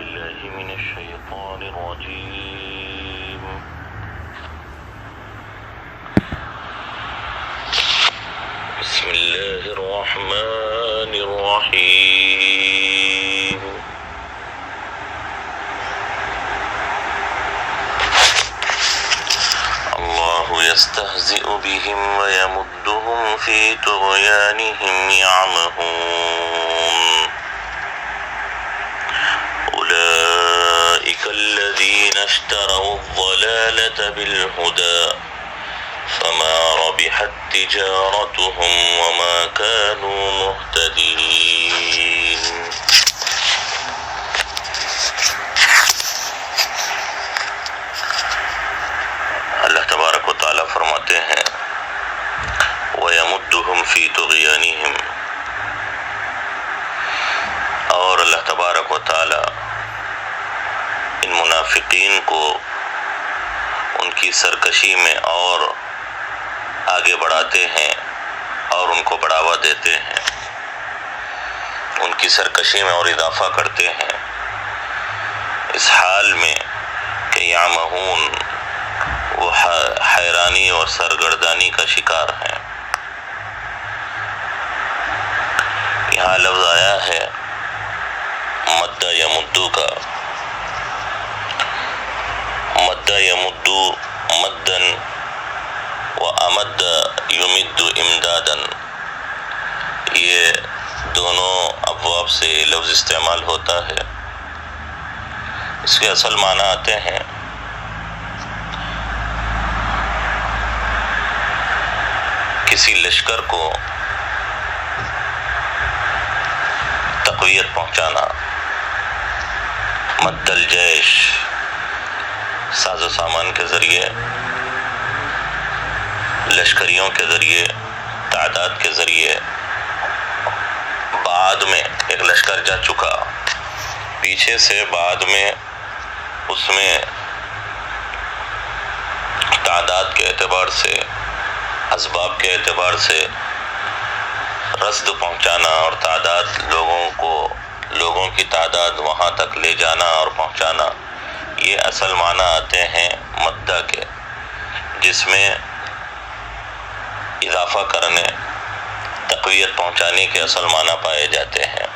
بالله من الشيطان الرجيم. بسم الله الرحمن الرحيم. الله يستهزئ بهم ويمدهم في طغيانهم يعمهون. أولئك الذين اشتروا الضلالة بالهدى فما ربحت تجارتهم وما كانوا مهتدين. اللہ تبارک و تعالیٰ فرماتے ہیں وَيَمُدُّهُمْ فِي طُغْيَانِهِمْ، اور اللہ تبارک و تعالیٰ ان منافقین کو ان کی سرکشی میں اور آگے بڑھاتے ہیں اور ان کو بڑھاوا دیتے ہیں، ان کی سرکشی میں اور اضافہ کرتے ہیں اس حال میں کہ یعمہون، وہ حیرانی اور سرگردانی کا شکار ہیں۔ یہاں لفظ آیا ہے مد یمدو کا، مد یمدو مدن و امد یمد امدادن، یہ دونوں ابواب سے لفظ استعمال ہوتا ہے۔ اس کے اصل معنی آتے ہیں کسی لشکر کو تقویت پہنچانا، مد الجیش، ساز و سامان کے ذریعے، لشکریوں کے ذریعے، تعداد کے ذریعے۔ بعد میں ایک لشکر جا چکا، پیچھے سے بعد میں اس میں تعداد کے اعتبار سے، اسباب کے اعتبار سے رصد پہنچانا اور تعداد لوگوں کی تعداد وہاں تک لے جانا اور پہنچانا، یہ اصل معنی آتے ہیں مدہ کے، جس میں اضافہ کرنے، تقویت پہنچانے کے اصل معنی پائے جاتے ہیں۔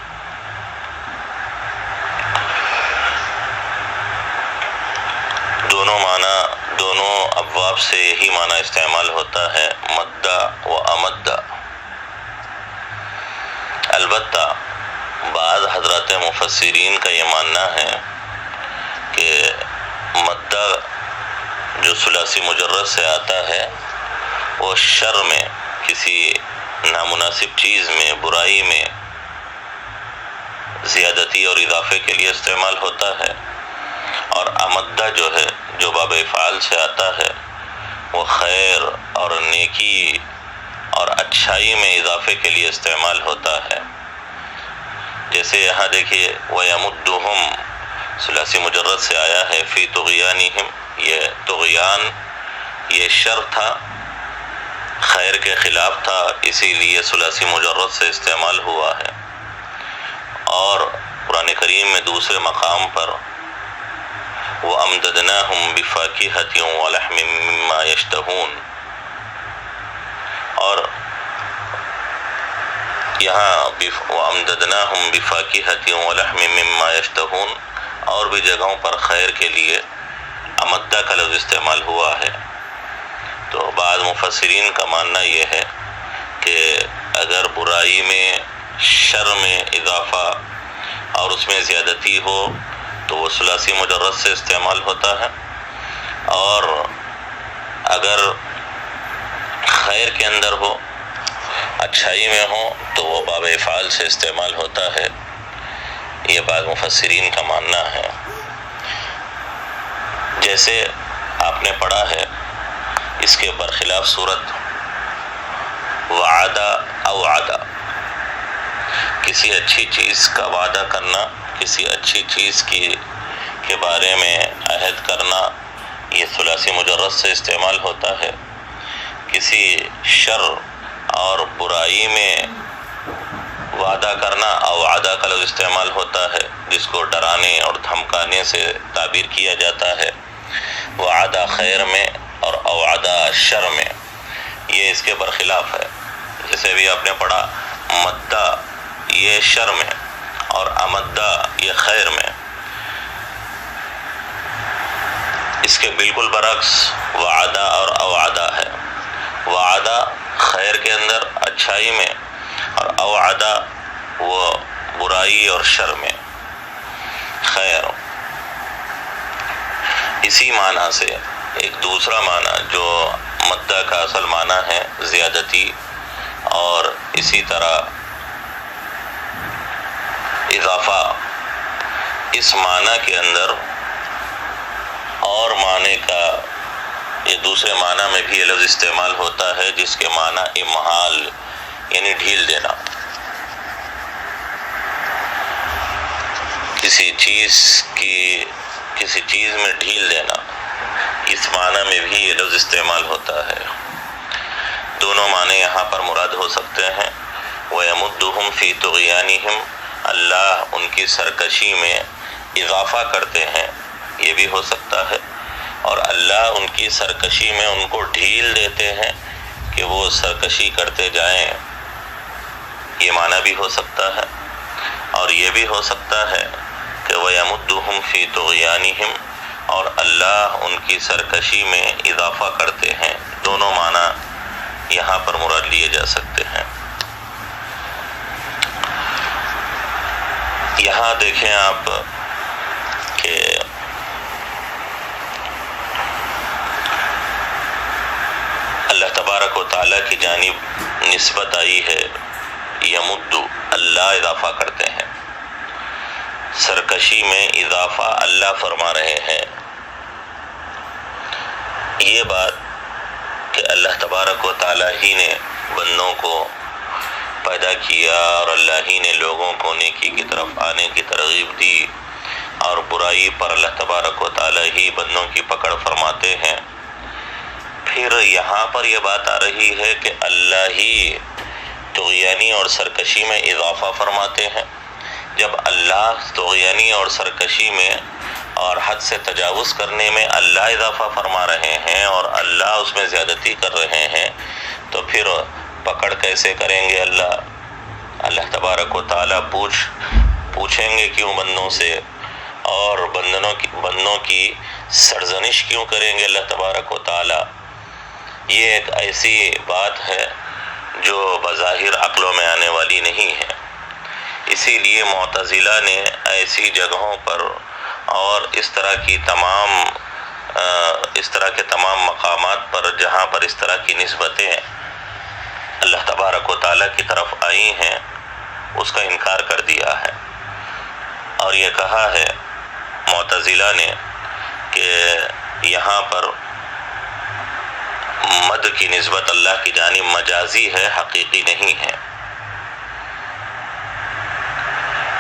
دونوں ابواب سے یہی معنی استعمال ہوتا ہے، مدہ و امدہ۔ البتہ بعض حضرات مفسرین کا یہ ماننا ہے کہ مدہ جو ثلاثی مجرد سے آتا ہے وہ شر میں، کسی نامناسب چیز میں، برائی میں زیادتی اور اضافے کے لیے استعمال ہوتا ہے، اور امدہ جو ہے، جو باب افعال سے آتا ہے، وہ خیر اور نیکی اور اچھائی میں اضافے کے لیے استعمال ہوتا ہے۔ جیسے یہاں دیکھیے وَيَمُدُّهُمْ ثلاثی مجرد سے آیا ہے، فی طغیانہم، یہ طغیان یہ شر تھا، خیر کے خلاف تھا، اسی لیے ثلاثی مجرد سے استعمال ہوا ہے۔ اور قرآن کریم میں دوسرے مقام پر وَأَمْدَدْنَاهُمْ بِفَاكِهَةٍ وَلَحْمٍ مِّمَّا يَشْتَهُونَ، اور یہاں وَأَمْدَدْنَاهُمْ بِفَاكِهَةٍ وَلَحْمٍ مِّمَّا يَشْتَهُونَ، اور بھی جگہوں پر خیر کے لیے امدہ کا لفظ استعمال ہوا ہے۔ تو بعض مفسرین کا ماننا یہ ہے کہ اگر برائی میں، شر میں اضافہ اور اس میں زیادتی ہو تو وہ ثلاثی مجرد سے استعمال ہوتا ہے، اور اگر خیر کے اندر ہو، اچھائی میں ہو، تو وہ باب افعال سے استعمال ہوتا ہے۔ یہ بعض مفسرین کا ماننا ہے۔ جیسے آپ نے پڑھا ہے اس کے برخلاف صورت وعدہ او عدہ، کسی اچھی چیز کا وعدہ کرنا، کسی اچھی چیز کے بارے میں عہد کرنا، یہ ثلاثی مجرد سے استعمال ہوتا ہے۔ کسی شر اور برائی میں وعدہ کرنا اوعدہ کا لفظ استعمال ہوتا ہے جس کو ڈرانے اور دھمکانے سے تعبیر کیا جاتا ہے، وعدہ خیر میں اور اوعدہ شر میں، یہ اس کے برخلاف ہے۔ جیسے بھی آپ نے پڑھا مدہ یہ شر میں اور امدہ یہ خیر میں، اس کے بالکل برعکس وعدہ اور اوعدہ ہے۔ وعدہ خیر کے اندر اچھائی میں اور اوعدہ وہ برائی اور شر میں خیر۔ اسی معنی سے ایک دوسرا معنی جو مدہ کا اصل معنی ہے زیادتی، اور اسی طرح اضافہ، اس معنی کے اندر اور معنی کا یہ دوسرے معنی میں بھی یہ لفظ استعمال ہوتا ہے جس کے معنی امہال یعنی ڈھیل دینا، کسی چیز میں ڈھیل دینا، اس معنی میں بھی یہ لفظ استعمال ہوتا ہے۔ دونوں معنی یہاں پر مراد ہو سکتے ہیں۔ وَيَمُدُّهُمْ فِي طُغْيَانِهِمْ، اللہ ان کی سرکشی میں اضافہ کرتے ہیں، یہ بھی ہو سکتا ہے، اور اللہ ان کی سرکشی میں ان کو ڈھیل دیتے ہیں کہ وہ سرکشی کرتے جائیں، یہ معنی بھی ہو سکتا ہے۔ اور یہ بھی ہو سکتا ہے کہ وَيَمُدُّهُمْ فِي طُغْيَانِهِمْ، اور اللہ ان کی سرکشی میں اضافہ کرتے ہیں، دونوں معنی یہاں پر مراد لیے جا سکتے ہیں۔ یہاں دیکھیں آپ کہ اللہ تبارک و تعالیٰ کی جانب نسبت آئی ہے، یمد، اللہ اضافہ کرتے ہیں، سرکشی میں اضافہ اللہ فرما رہے ہیں۔ یہ بات کہ اللہ تبارک و تعالیٰ ہی نے بندوں کو پیدا کیا اور اللہ ہی نے لوگوں کو نیکی کی طرف آنے کی ترغیب دی، اور برائی پر اللہ تبارک و تعالیٰ ہی بندوں کی پکڑ فرماتے ہیں، پھر یہاں پر یہ بات آ رہی ہے کہ اللہ ہی طغیانی اور سرکشی میں اضافہ فرماتے ہیں۔ جب اللہ طغیانی اور سرکشی میں اور حد سے تجاوز کرنے میں اللہ اضافہ فرما رہے ہیں اور اللہ اس میں زیادتی کر رہے ہیں، تو پھر پکڑ کیسے کریں گے اللہ تبارک و تعالیٰ پوچھیں گے کیوں بندوں سے، اور بندوں کی سرزنش کیوں کریں گے اللہ تبارک و تعالیٰ؟ یہ ایک ایسی بات ہے جو بظاہر عقلوں میں آنے والی نہیں ہے۔ اسی لیے معتزلہ نے ایسی جگہوں پر اور اس طرح کے تمام مقامات پر جہاں پر اس طرح کی نسبتیں اللہ تبارک و تعالیٰ کی طرف آئی ہیں، اس کا انکار کر دیا ہے، اور یہ کہا ہے معتزلہ نے کہ یہاں پر مد کی نسبت اللہ کی جانب مجازی ہے، حقیقی نہیں ہے۔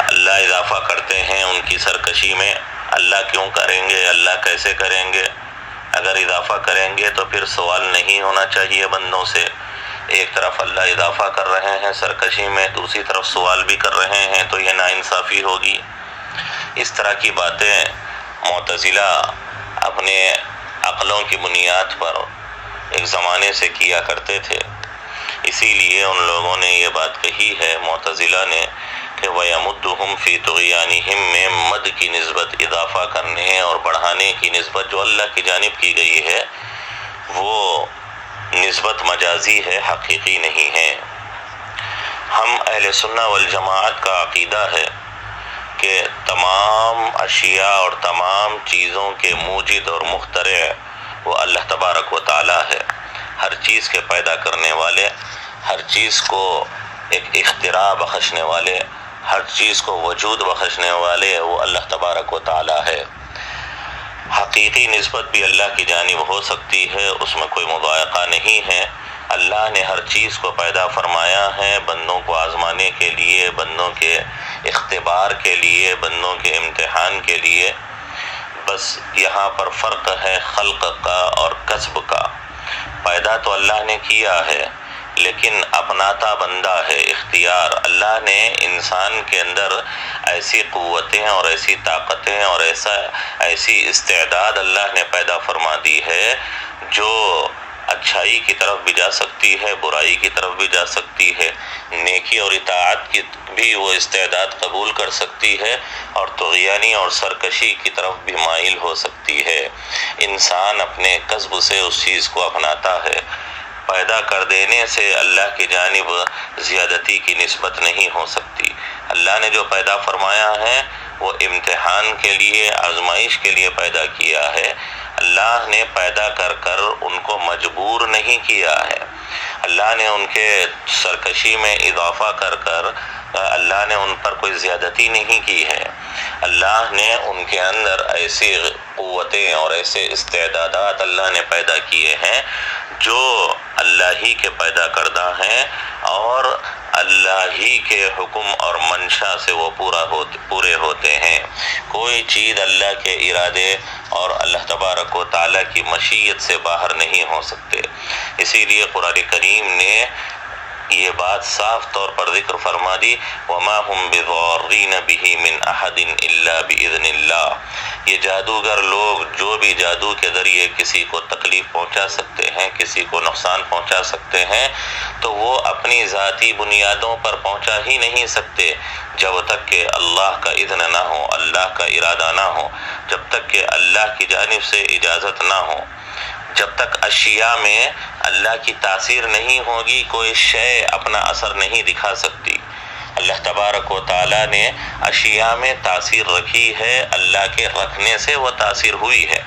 اللہ اضافہ کرتے ہیں ان کی سرکشی میں، اللہ کیوں کریں گے، اللہ کیسے کریں گے؟ اگر اضافہ کریں گے تو پھر سوال نہیں ہونا چاہیے بندوں سے۔ ایک طرف اللہ اضافہ کر رہے ہیں سرکشی میں، دوسری طرف سوال بھی کر رہے ہیں، تو یہ ناانصافی ہوگی۔ اس طرح کی باتیں معتزلہ اپنے عقلوں کی بنیاد پر ایک زمانے سے کیا کرتے تھے، اسی لیے ان لوگوں نے یہ بات کہی ہے معتزلہ نے کہ وَيَمُدُّهُمْ فِي طُغْيَانِهِمْ میں مد کی نسبت اضافہ کرنے اور بڑھانے کی نسبت جو اللہ کی جانب کی گئی ہے وہ نسبت مجازی ہے، حقیقی نہیں ہے۔ ہم اہل سنہ والجماعت کا عقیدہ ہے کہ تمام اشیاء اور تمام چیزوں کے موجد اور مخترع وہ اللہ تبارک و تعالیٰ ہے۔ ہر چیز کے پیدا کرنے والے، ہر چیز کو ایک اختراع بخشنے والے، ہر چیز کو وجود بخشنے والے وہ اللہ تبارک و تعالیٰ ہے۔ حقیقی نسبت بھی اللہ کی جانب ہو سکتی ہے، اس میں کوئی مضائقہ نہیں ہے۔ اللہ نے ہر چیز کو پیدا فرمایا ہے بندوں کو آزمانے کے لیے، بندوں کے اختبار کے لیے، بندوں کے امتحان کے لیے۔ بس یہاں پر فرق ہے خلق کا اور کسب کا۔ پیدا تو اللہ نے کیا ہے، لیکن اپناتا بندہ ہے اختیار۔ اللہ نے انسان کے اندر ایسی قوتیں اور ایسی طاقتیں اور ایسی استعداد اللہ نے پیدا فرما دی ہے جو اچھائی کی طرف بھی جا سکتی ہے، برائی کی طرف بھی جا سکتی ہے، نیکی اور اطاعت کی بھی وہ استعداد قبول کر سکتی ہے، اور طغیانی اور سرکشی کی طرف بھی مائل ہو سکتی ہے۔ انسان اپنے کسب سے اس چیز کو اپناتا ہے۔ پیدا کر دینے سے اللہ کی جانب زیادتی کی نسبت نہیں ہو سکتی۔ اللہ نے جو پیدا فرمایا ہے وہ امتحان کے لیے، آزمائش کے لیے پیدا کیا ہے۔ اللہ نے پیدا کر کر ان کو مجبور نہیں کیا ہے۔ اللہ نے ان کے سرکشی میں اضافہ کر کر اللہ نے ان پر کوئی زیادتی نہیں کی ہے۔ اللہ نے ان کے اندر ایسی قوتیں اور ایسے استعدادات اللہ نے پیدا کیے ہیں جو اللہ ہی کے پیدا کردہ ہیں، اور اللہ ہی کے حکم اور منشا سے وہ پورے ہوتے ہیں۔ کوئی چیز اللہ کے ارادے اور اللہ تبارک و تعالیٰ کی مشیت سے باہر نہیں ہو سکتے۔ اسی لیے قرآن کریم نے یہ بات صاف طور پر ذکر فرما دی، وَمَا هُمْ بِضَارِّينَ بِهِ مِنْ أَحَدٍ إِلَّا بِإِذْنِ اللَّهِ۔ یہ جادوگر لوگ جو بھی جادو کے ذریعے کسی کو تکلیف پہنچا سکتے ہیں، کسی کو نقصان پہنچا سکتے ہیں، تو وہ اپنی ذاتی بنیادوں پر پہنچا ہی نہیں سکتے جب تک کہ اللہ کا اذن نہ ہو، اللہ کا ارادہ نہ ہو، جب تک کہ اللہ کی جانب سے اجازت نہ ہو، جب تک اشیاء میں اللہ کی تاثیر نہیں ہوگی کوئی شے اپنا اثر نہیں دکھا سکتی۔ اللہ تبارک و تعالیٰ نے اشیاء میں تاثیر رکھی ہے، اللہ کے رکھنے سے وہ تاثیر ہوئی ہے۔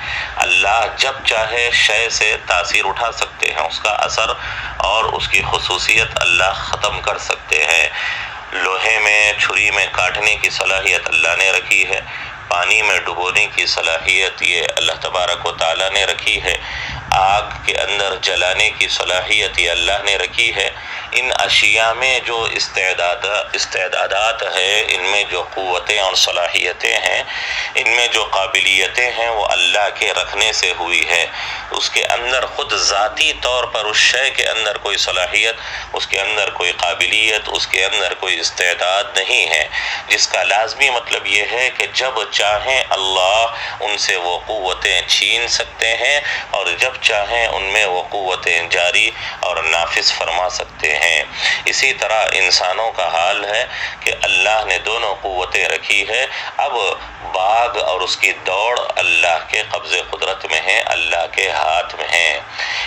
اللہ جب چاہے شے سے تاثیر اٹھا سکتے ہیں، اس کا اثر اور اس کی خصوصیت اللہ ختم کر سکتے ہیں۔ لوہے میں چھری میں کاٹنے کی صلاحیت اللہ نے رکھی ہے، پانی میں ڈبونے کی صلاحیت یہ اللہ تبارک و تعالیٰ نے رکھی ہے، آگ کے اندر جلانے کی صلاحیت یہ اللہ نے رکھی ہے۔ ان اشیاء میں جو استعدادات ہیں، ان میں جو قوتیں اور صلاحیتیں ہیں، ان میں جو قابلیتیں ہیں، وہ اللہ کے رکھنے سے ہوئی ہے۔ اس کے اندر خود ذاتی طور پر اس شے کے اندر کوئی صلاحیت، اس کے اندر کوئی قابلیت، اس کے اندر کوئی استعداد نہیں ہے، جس کا لازمی مطلب یہ ہے کہ جب چاہیں اللہ ان سے وہ قوتیں چھین سکتے ہیں، اور جب چاہیں ان میں وہ قوتیں جاری اور نافذ فرما سکتے ہیں۔ اسی طرح انسانوں کا حال ہے کہ اللہ نے دونوں قوتیں رکھی ہے۔ اب باغ اور اس کی دوڑ اللہ کے قبض قدرت میں ہے، اللہ کے ہاتھ میں ہے۔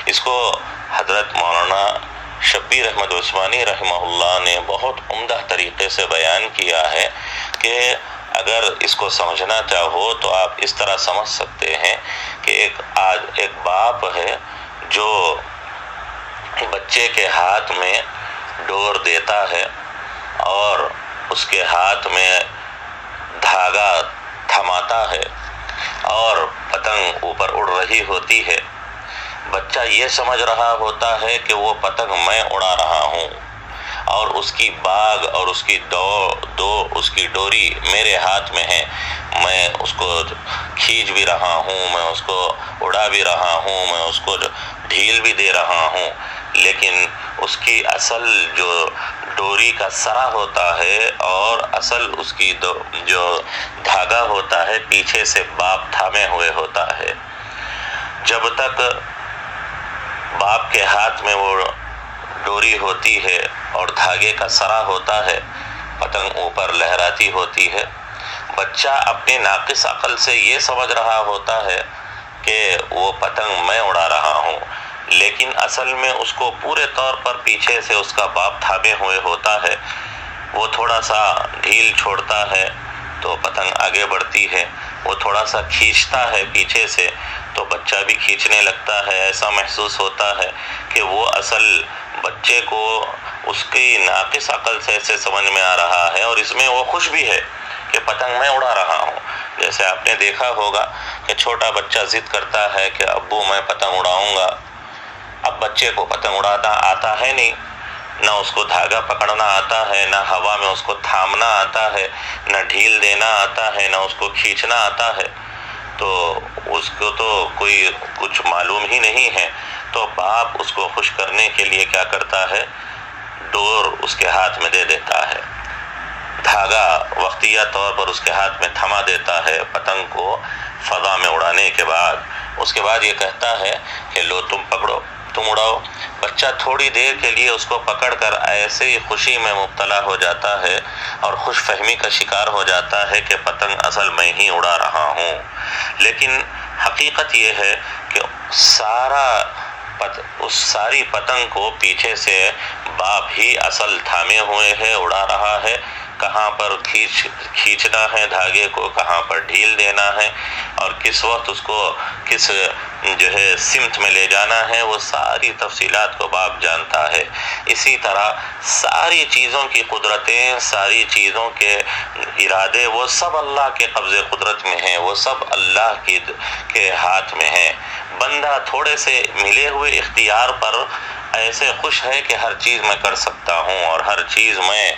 اس کو حضرت مولانا شبیر احمد عثمانی رحمہ اللہ نے بہت عمدہ طریقے سے بیان کیا ہے کہ اگر اس کو سمجھنا چاہو تو آپ اس طرح سمجھ سکتے ہیں کہ ایک باپ ہے جو بچے کے ہاتھ میں ڈور دیتا ہے اور اس کے ہاتھ میں دھاگا تھماتا ہے اور پتنگ اوپر اڑ رہی ہوتی ہے۔ بچہ یہ سمجھ رہا ہوتا ہے کہ وہ پتنگ میں اڑا رہا ہوں، اور اس کی باغ اور اس کی اس کی ڈوری میرے ہاتھ میں ہے، میں اس کو کھینچ بھی رہا ہوں، میں اس کو اڑا بھی رہا ہوں، میں اس کو ڈھیل بھی دے رہا ہوں، لیکن اس کی اصل جو ڈوری کا سرا ہوتا ہے اور اصل اس کی جو دھاگا ہوتا ہے پیچھے سے باپ تھامے ہوئے ہوتا ہے۔ جب تک باپ کے ہاتھ میں وہ ڈوری ہوتی ہے اور دھاگے کا سرا ہوتا ہے، پتنگ اوپر لہراتی ہوتی ہے، بچہ اپنی ناقص عقل سے یہ سمجھ رہا ہوتا ہے کہ وہ پتنگ میں اڑا رہا ہوں، لیکن اصل میں اس کو پورے طور پر پیچھے سے اس کا باپ تھامے ہوئے ہوتا ہے۔ وہ تھوڑا سا ڈھیل چھوڑتا ہے تو پتنگ آگے بڑھتی ہے، وہ تھوڑا سا کھینچتا ہے پیچھے سے تو بچہ بھی کھینچنے لگتا ہے۔ ایسا محسوس ہوتا ہے کہ وہ اصل بچے کو اس کی ناقص عقل سے ایسے سمجھ میں آ رہا ہے، اور اس میں وہ خوش بھی ہے کہ پتنگ میں اڑا رہا ہوں۔ جیسے آپ نے دیکھا ہوگا کہ چھوٹا بچہ ضد کرتا ہے کہ ابو میں پتنگ اڑاؤں گا۔ اب بچے کو پتنگ اڑانا آتا ہے نہیں، نہ اس کو دھاگا پکڑنا آتا ہے، نہ ہوا میں اس کو تھامنا آتا ہے، نہ ڈھیل دینا آتا ہے، نہ اس کو کھینچنا آتا ہے۔ تو اس کو تو کوئی کچھ معلوم ہی نہیں ہے، تو باپ اس کو خوش کرنے کے لیے کیا کرتا ہے، ڈور اس کے ہاتھ میں دے دیتا ہے، دھاگا وقتیہ طور پر اس کے ہاتھ میں تھما دیتا ہے پتنگ کو فضا میں اڑانے کے بعد۔ اس کے بعد یہ کہتا ہے کہ لو تم پکڑو، تم اڑاؤ۔ بچہ تھوڑی دیر کے لیے اس کو پکڑ کر ایسے ہی خوشی میں مبتلا ہو جاتا ہے اور خوش فہمی کا شکار ہو جاتا ہے کہ پتنگ اصل میں ہی اڑا رہا ہوں، لیکن حقیقت یہ ہے کہ اس ساری پتنگ کو پیچھے سے باپ ہی اصل تھامے ہوئے ہے، اڑا رہا ہے۔ کہاں پر کھینچنا ہے دھاگے کو، کہاں پر ڈھیل دینا ہے، اور کس وقت اس کو کس سمت میں لے جانا ہے، وہ ساری تفصیلات کو باپ جانتا ہے۔ اسی طرح ساری چیزوں کی قدرتیں، ساری چیزوں کے ارادے، وہ سب اللہ کے قبضے قدرت میں ہیں، وہ سب اللہ کے ہاتھ میں ہیں۔ بندہ تھوڑے سے ملے ہوئے اختیار پر ایسے خوش ہے کہ ہر چیز میں کر سکتا ہوں اور ہر چیز میں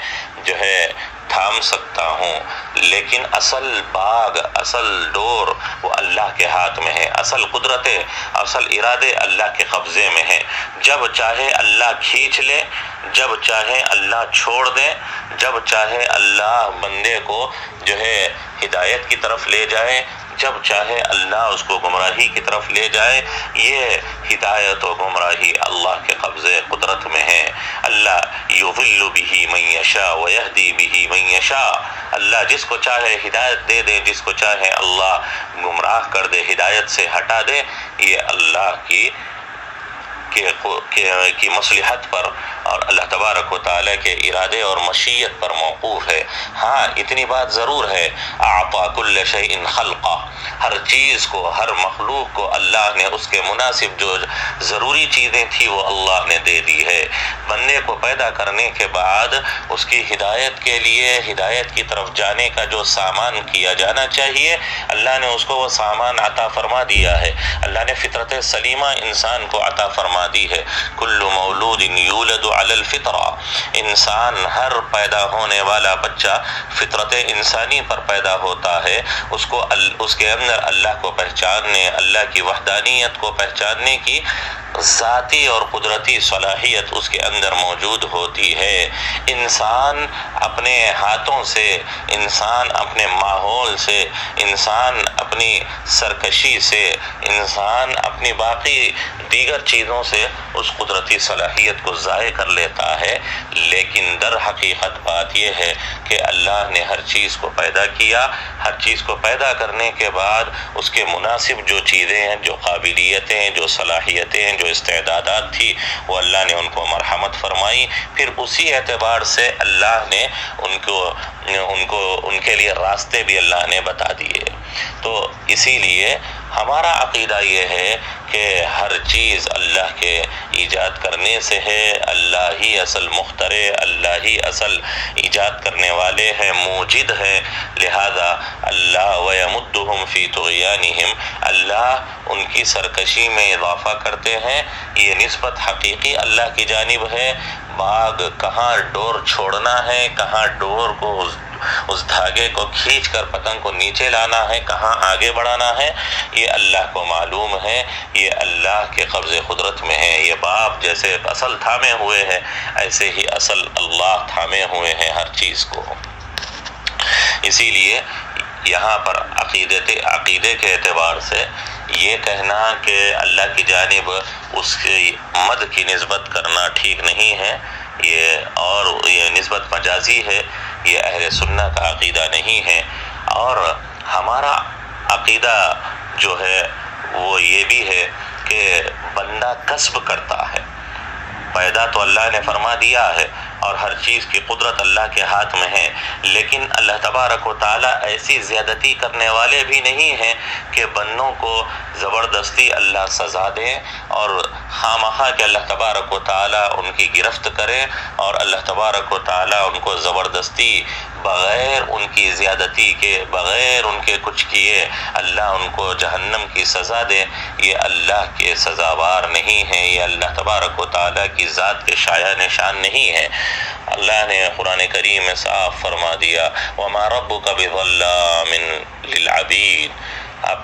تھام سکتا ہوں، لیکن اصل باغ، اصل ڈور وہ اللہ کے ہاتھ میں ہے، اصل قدرتیں، اصل ارادے اللہ کے قبضے میں ہیں۔ جب چاہے اللہ کھینچ لے، جب چاہے اللہ چھوڑ دے، جب چاہے اللہ بندے کو ہدایت کی طرف لے جائے، جب چاہے اللہ اس کو گمراہی کی طرف لے جائے۔ یہ ہدایت و گمراہی اللہ کے قبضے قدرت میں ہے۔ اللہ یضل بہ من یشاء ویہدی بہ من یشاء، اللہ جس کو چاہے ہدایت دے دے، جس کو چاہے اللہ گمراہ کر دے، ہدایت سے ہٹا دے۔ یہ اللہ کی مصلحت پر اور اللہ تبارک و تعالیٰ کے ارادے اور مشیت پر موقوف ہے۔ ہاں اتنی بات ضرور ہے، اعطا کل شیء خلقہ، ہر چیز کو، ہر مخلوق کو اللہ نے اس کے مناسب جو ضروری چیزیں تھی وہ اللہ نے دے دی ہے۔ بندے کو پیدا کرنے کے بعد اس کی ہدایت کے لیے، ہدایت کی طرف جانے کا جو سامان کیا جانا چاہیے، اللہ نے اس کو وہ سامان عطا فرما دیا ہے۔ اللہ نے فطرت سلیمہ انسان کو عطا فرما دی ہے۔ کل مولود یولد علی الفطرہ، انسان ہر پیدا ہونے والا بچہ فطرت انسانی پر پیدا ہوتا ہے۔ اس کے اندر اللہ کو پہچاننے، اللہ کی وحدانیت کو پہچاننے کی ذاتی اور قدرتی صلاحیت اس کے اندر موجود ہوتی ہے۔ انسان اپنے ہاتھوں سے، انسان اپنے ماحول سے، انسان اپنی سرکشی سے، انسان اپنی باقی دیگر چیزوں سے اس قدرتی صلاحیت کو ضائع کر لیتا ہے، لیکن در حقیقت بات یہ ہے کہ اللہ نے ہر چیز کو پیدا کیا، ہر چیز کو پیدا کرنے کے بعد اس کے مناسب جو چیزیں ہیں، جو قابلیتیں، جو صلاحیتیں، جو استعدادات تھی، وہ اللہ نے ان کو مرحمت فرمائی۔ پھر اسی اعتبار سے اللہ نے ان کے لیے راستے بھی اللہ نے بتا دیے۔ تو اسی لیے ہمارا عقیدہ یہ ہے کہ ہر چیز اللہ کے ایجاد کرنے سے ہے، اللہ ہی اصل مخترع، اللہ ہی اصل ایجاد کرنے والے ہیں، موجد ہے، لہذا اللہ وَيَمُدُّهُمْ فِي طُغْيَانِهِمْ، اللہ ان کی سرکشی میں اضافہ کرتے ہیں۔ یہ نسبت حقیقی اللہ کی جانب ہے۔ باغ کہاں ڈور چھوڑنا ہے، کہاں ڈور کو اس دھاگے کو کھینچ کر پتنگ کو نیچے لانا ہے، کہاں آگے بڑھانا ہے، یہ اللہ کو معلوم ہے، یہ اللہ کے قبض قدرت میں ہے۔ یہ باپ جیسے اصل تھامے ہوئے ہیں، ایسے ہی اصل اللہ تھامے ہوئے ہیں ہر چیز کو۔ اسی لیے یہاں پر عقیدے کے اعتبار سے یہ کہنا کہ اللہ کی جانب اس کی مد کی نسبت کرنا ٹھیک نہیں ہے، یہ نسبت مجازی ہے، یہ اہل سنت کا عقیدہ نہیں ہے۔ اور ہمارا عقیدہ جو ہے وہ یہ بھی ہے کہ بندہ کسب کرتا ہے، پیدا تو اللہ نے فرما دیا ہے اور ہر چیز کی قدرت اللہ کے ہاتھ میں ہے، لیکن اللہ تبارک و تعالیٰ ایسی زیادتی کرنے والے بھی نہیں ہیں کہ بندوں کو زبردستی اللہ سزا دے اور خامخواہ کہ اللہ تبارک و تعالیٰ ان کی گرفت کرے اور اللہ تبارک و تعالیٰ ان کو زبردستی بغیر ان کی زیادتی کے، بغیر ان کے کچھ کیے اللہ ان کو جہنم کی سزا دے۔ یہ اللہ کے سزاوار نہیں ہیں، یہ اللہ تبارک و تعالیٰ کی ذات کے شایع نشان نہیں ہے۔ اللہ نے قرآن کریم میں صاف فرما دیا وَمَا رَبُّكَ بِظَلَّامٍ لِلْعَبِيدِ،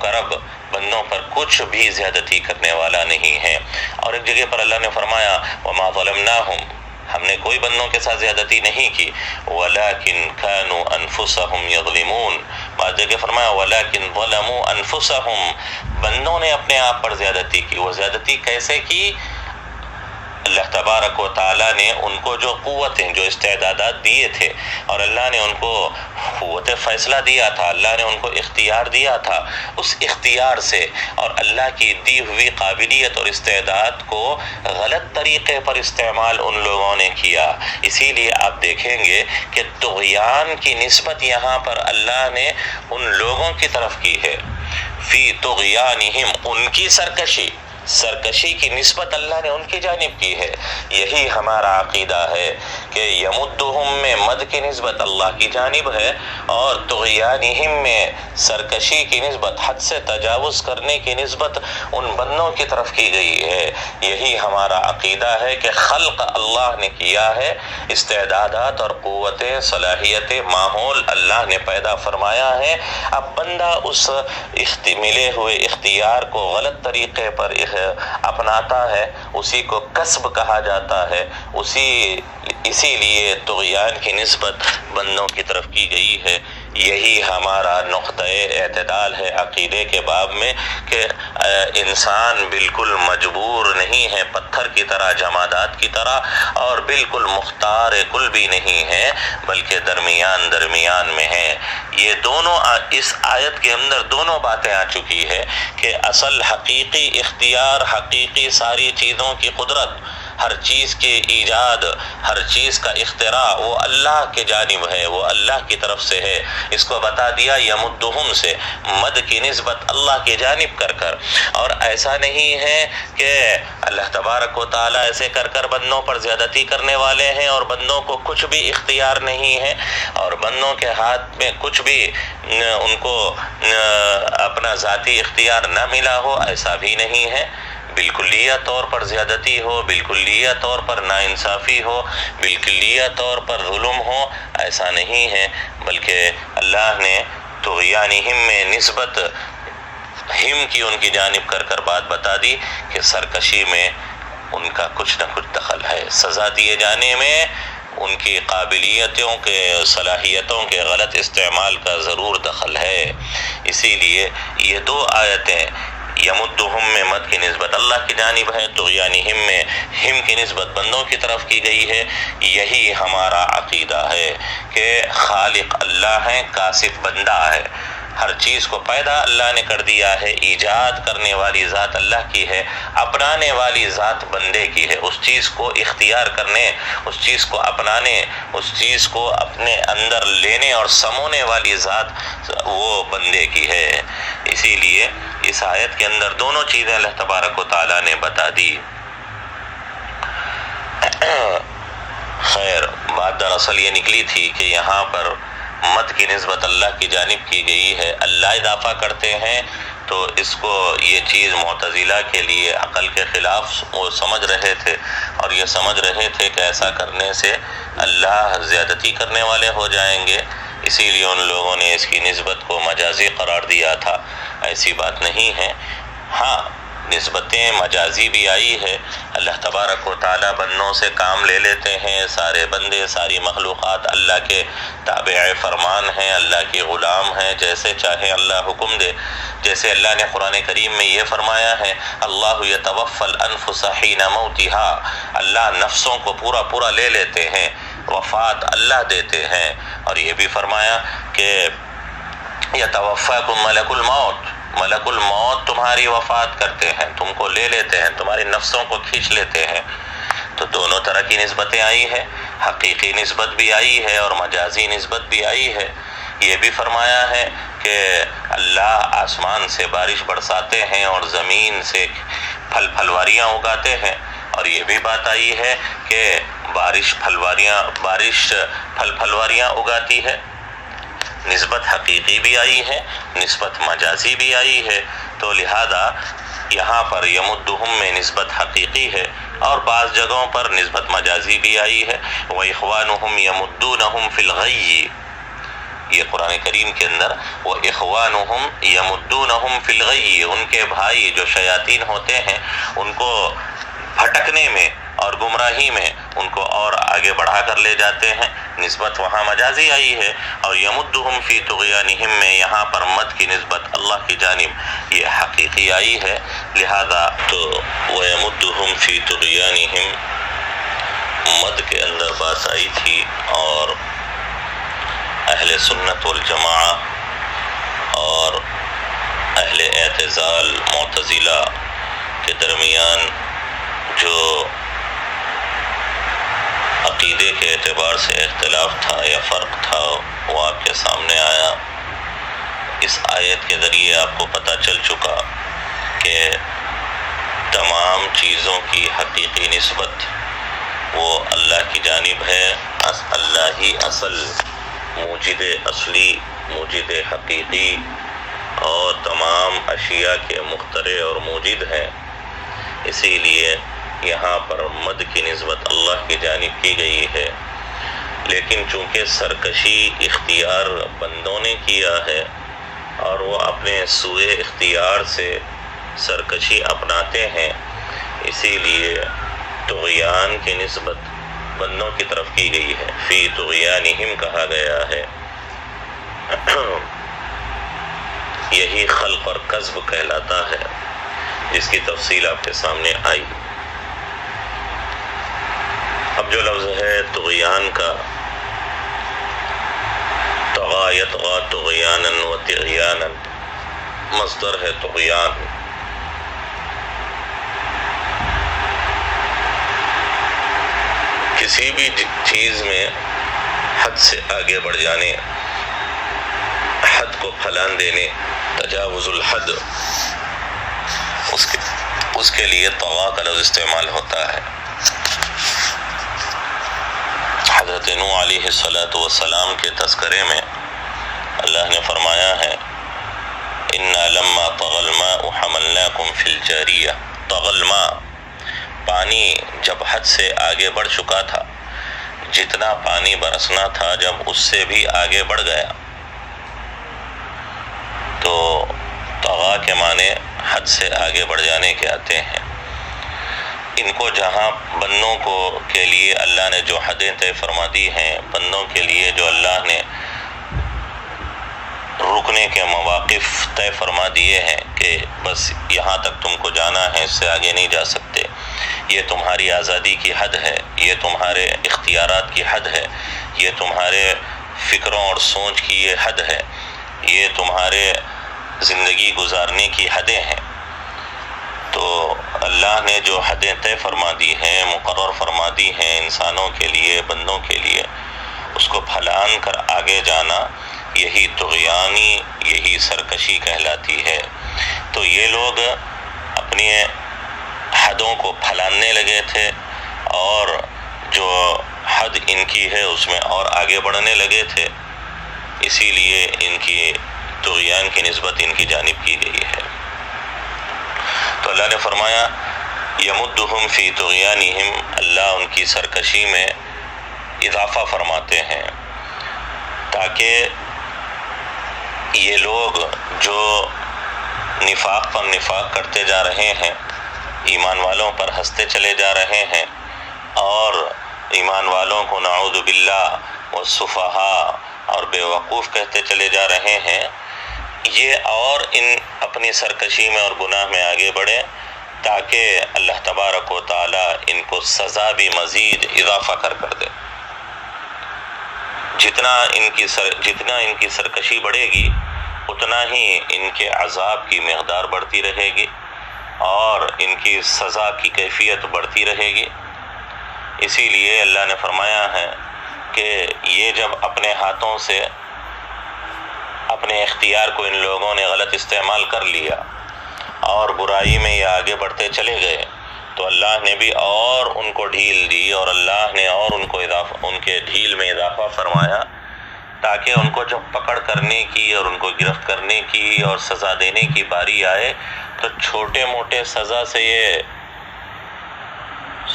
آپ کا رب بندوں پر کچھ بھی زیادتی کرنے والا نہیں ہے۔ اور ایک جگہ پر اللہ نے فرمایا وَمَا ظَلَمْنَاهُمْ، ہم نے کوئی بندوں کے ساتھ زیادتی نہیں کی، وَلَكِنْ كَانُوا أَنفُسَهُمْ يَظْلِمُونَ، بعض جگہ فرمایا وَلَكِنْ ظَلَمُوا أَنفُسَهُمْ، بندوں نے اپنے آپ پر زیادتی کی۔ وہ زیادتی کیسے کی؟ اللہ تبارک و تعالیٰ نے ان کو جو قوتیں، جو استعدادات دیے تھے، اور اللہ نے ان کو قوت فیصلہ دیا تھا، اللہ نے ان کو اختیار دیا تھا، اس اختیار سے اور اللہ کی دی ہوئی قابلیت اور استعداد کو غلط طریقے پر استعمال ان لوگوں نے کیا۔ اسی لیے آپ دیکھیں گے کہ طغیان کی نسبت یہاں پر اللہ نے ان لوگوں کی طرف کی ہے، فی طغیانہم، ان کی سرکشی کی نسبت اللہ نے ان کی جانب کی ہے۔ یہی ہمارا عقیدہ ہے کہ یمدہم میں مد کی نسبت اللہ کی جانب ہے، اور طغیانہم میں سرکشی کی نسبت، حد سے تجاوز کرنے کی نسبت ان بندوں کی طرف کی گئی ہے۔ یہی ہمارا عقیدہ ہے کہ خلق اللہ نے کیا ہے، استعدادات اور قوتیں، صلاحیتیں، ماحول اللہ نے پیدا فرمایا ہے۔ اب بندہ اس ملے ہوئے اختیار کو غلط طریقے پر اپناتا ہے، اسی کو کسب کہا جاتا ہے، اسی لیے طغیان کی نسبت بندوں کی طرف کی گئی ہے۔ یہی ہمارا نقطۂ اعتدال ہے عقیدے کے باب میں، کہ انسان بالکل مجبور نہیں ہے پتھر کی طرح، جمادات کی طرح، اور بالکل مختار کل بھی نہیں ہے، بلکہ درمیان میں ہے۔ یہ دونوں اس آیت کے اندر دونوں باتیں آ چکی ہے کہ اصل حقیقی اختیار، حقیقی ساری چیزوں کی قدرت، ہر چیز کی ایجاد، ہر چیز کا اختراع وہ اللہ کے جانب ہے، وہ اللہ کی طرف سے ہے۔ اس کو بتا دیا یمدہم سے، مد کی نسبت اللہ کی جانب کر، اور ایسا نہیں ہے کہ اللہ تبارک و تعالیٰ ایسے کر بندوں پر زیادتی کرنے والے ہیں اور بندوں کو کچھ بھی اختیار نہیں ہے، اور بندوں کے ہاتھ میں کچھ بھی ان کو اپنا ذاتی اختیار نہ ملا ہو، ایسا بھی نہیں ہے۔ بالکلیہ طور پر زیادتی ہو، بالکلیہ طور پر ناانصافی ہو، بالکلیہ طور پر ظلم ہو، ایسا نہیں ہے، بلکہ اللہ نے طغیانہم میں نسبت ہم کی ان کی جانب کر بات بتا دی کہ سرکشی میں ان کا کچھ نہ کچھ دخل ہے، سزا دیے جانے میں ان کی قابلیتوں کے، صلاحیتوں کے غلط استعمال کا ضرور دخل ہے۔ اسی لیے یہ دو آیتیں، یمدہم میں مد کی نسبت اللہ کی جانب ہے، طغیانہم میں ہم کی نسبت بندوں کی طرف کی گئی ہے۔ یہی ہمارا عقیدہ ہے کہ خالق اللہ ہے، کاسب بندہ ہے، ہر چیز کو پیدا اللہ نے کر دیا ہے، ایجاد کرنے والی ذات اللہ کی ہے، اپنانے والی ذات بندے کی ہے، اس چیز کو اختیار کرنے، اس چیز کو اپنانے، اس چیز کو اپنے اندر لینے اور سمونے والی ذات وہ بندے کی ہے۔ اسی لیے اس آیت کے اندر دونوں چیزیں اللہ تبارک و تعالیٰ نے بتا دی۔ خیر، بات دراصل یہ نکلی تھی کہ یہاں پر مد کی نسبت اللہ کی جانب کی گئی ہے، اللہ اضافہ کرتے ہیں تو اس کو یہ چیز معتزلہ کے لیے عقل کے خلاف وہ سمجھ رہے تھے، اور یہ سمجھ رہے تھے کہ ایسا کرنے سے اللہ زیادتی کرنے والے ہو جائیں گے، اسی لیے ان لوگوں نے اس کی نسبت کو مجازی قرار دیا تھا۔ ایسی بات نہیں ہے، ہاں نسبتیں مجازی بھی آئی ہے، اللہ تبارک و تعالیٰ بندوں سے کام لے لیتے ہیں، سارے بندے، ساری مخلوقات اللہ کے تابع فرمان ہیں، اللہ کے غلام ہیں، جیسے چاہے اللہ حکم دے۔ جیسے اللہ نے قرآن کریم میں یہ فرمایا ہے اللہ یتوفی الانفس حین موتها، اللہ نفسوں کو پورا لے لیتے ہیں، وفات اللہ دیتے ہیں، اور یہ بھی فرمایا کہ یتوفاکم ملک الموت، ملک الموت تمہاری وفات کرتے ہیں، تم کو لے لیتے ہیں، تمہاری نفسوں کو کھینچ لیتے ہیں۔ تو دونوں طرح کی نسبتیں آئی ہے، حقیقی نسبت بھی آئی ہے اور مجازی نسبت بھی آئی ہے۔ یہ بھی فرمایا ہے کہ اللہ آسمان سے بارش برساتے ہیں اور زمین سے پھلواریاں اگاتے ہیں، اور یہ بھی بات آئی ہے کہ بارش پھلواریاں اگاتی ہے۔ نسبت حقیقی بھی آئی ہے، نسبت مجازی بھی آئی ہے، تو لہذا یہاں پر یمدہم میں نسبت حقیقی ہے، اور بعض جگہوں پر نسبت مجازی بھی آئی ہے۔ وَإِخْوَانُهُمْ يَمُدُّونَهُمْ فِي الْغَيِّ، یہ قرآن کریم کے اندر وَإِخْوَانُهُمْ يَمُدُّونَهُمْ فِي الغی، ان کے بھائی جو شیاطین ہوتے ہیں ان کو بھٹکنے میں اور گمراہی میں ان کو اور آگے بڑھا کر لے جاتے ہیں. نسبت وہاں مجازی آئی ہے، اور یمدہم فی طغیانہم میں یہاں پر مد کی نسبت اللہ کی جانب یہ حقیقی آئی ہے. لہذا تو وَيَمُدُّهُمْ فِي طُغْيَانِهِمْ مد کے اندر بات آئی تھی، اور اہل سنت والجماعہ اور اہل اعتزال معتزلہ کے درمیان جو عقیدے کے اعتبار سے اختلاف تھا یا فرق تھا وہ آپ کے سامنے آیا. اس آیت کے ذریعے آپ کو پتہ چل چکا کہ تمام چیزوں کی حقیقی نسبت وہ اللہ کی جانب ہے. اللہ ہی اصل موجد اصلی، موجد حقیقی اور تمام اشیاء کے مخترع اور موجد ہیں. اسی لیے یہاں پر مد کی نسبت اللہ کی جانب کی گئی ہے. لیکن چونکہ سرکشی اختیار بندوں نے کیا ہے اور وہ اپنے سوئے اختیار سے سرکشی اپناتے ہیں، اسی لیے طغیان کی نسبت بندوں کی طرف کی گئی ہے. فی طغیانہم کہا گیا ہے. یہی خلق اور کسب کہلاتا ہے، جس کی تفصیل آپ کے سامنے آئی. اب جو لفظ ہے طغیان کا، طغا یطغا طغیانا و طغیانا، مصدر ہے طغیان. کسی بھی چیز میں حد سے آگے بڑھ جانے، حد کو پھلان دینے، تجاوز الحد، اس کے لیے طغا کا لفظ استعمال ہوتا ہے. حضرت نوح علیہ السلام کے تذکرے میں اللہ نے فرمایا ہے اِنَّا لَمَّا طَغَى الْمَاءُ حَمَلْنَاكُمْ فِي الْجَارِيَةِ. طغى الماء، پانی جب حد سے آگے بڑھ چکا تھا، جتنا پانی برسنا تھا جب اس سے بھی آگے بڑھ گیا، تو طغا کے معنی حد سے آگے بڑھ جانے کے آتے ہیں. ان کو جہاں بندوں کو کے لیے اللہ نے جو حدیں طے فرما دی ہیں، بندوں کے لیے جو اللہ نے رکنے کے مواقف طے فرما دیے ہیں کہ بس یہاں تک تم کو جانا ہے، اس سے آگے نہیں جا سکتے، یہ تمہاری آزادی کی حد ہے، یہ تمہارے اختیارات کی حد ہے، یہ تمہارے فکروں اور سوچ کی یہ حد ہے، یہ تمہارے زندگی گزارنے کی حدیں ہیں. تو اللہ نے جو حدیں طے فرما دی ہیں، مقرر فرما دی ہیں انسانوں کے لیے، بندوں کے لیے، اس کو پھلان کر آگے جانا، یہی طغیانی، یہی سرکشی کہلاتی ہے. تو یہ لوگ اپنی حدوں کو پھلاننے لگے تھے، اور جو حد ان کی ہے اس میں اور آگے بڑھنے لگے تھے، اسی لیے ان کی طغیان کی نسبت ان کی جانب کی گئی ہے. تو اللہ نے فرمایا یمدہم فی طغیانہم، اللہ ان کی سرکشی میں اضافہ فرماتے ہیں تاکہ یہ لوگ جو نفاق پر نفاق کرتے جا رہے ہیں، ایمان والوں پر ہنستے چلے جا رہے ہیں، اور ایمان والوں کو نعوذ باللہ والسفہاء اور بے وقوف کہتے چلے جا رہے ہیں، یہ اور ان اپنی سرکشی میں اور گناہ میں آگے بڑھیں تاکہ اللہ تبارک و تعالی ان کو سزا بھی مزید اضافہ کر دے. جتنا ان کی سرکشی بڑھے گی، اتنا ہی ان کے عذاب کی مقدار بڑھتی رہے گی اور ان کی سزا کی کیفیت بڑھتی رہے گی. اسی لیے اللہ نے فرمایا ہے کہ یہ جب اپنے ہاتھوں سے اپنے اختیار کو ان لوگوں نے غلط استعمال کر لیا اور برائی میں یہ آگے بڑھتے چلے گئے، تو اللہ نے بھی اور ان کو ڈھیل دی، اور اللہ نے اور ان کے ڈھیل میں اضافہ فرمایا تاکہ ان کو جب پکڑ کرنے کی اور ان کو گرفت کرنے کی اور سزا دینے کی باری آئے تو چھوٹے موٹے سزا سے یہ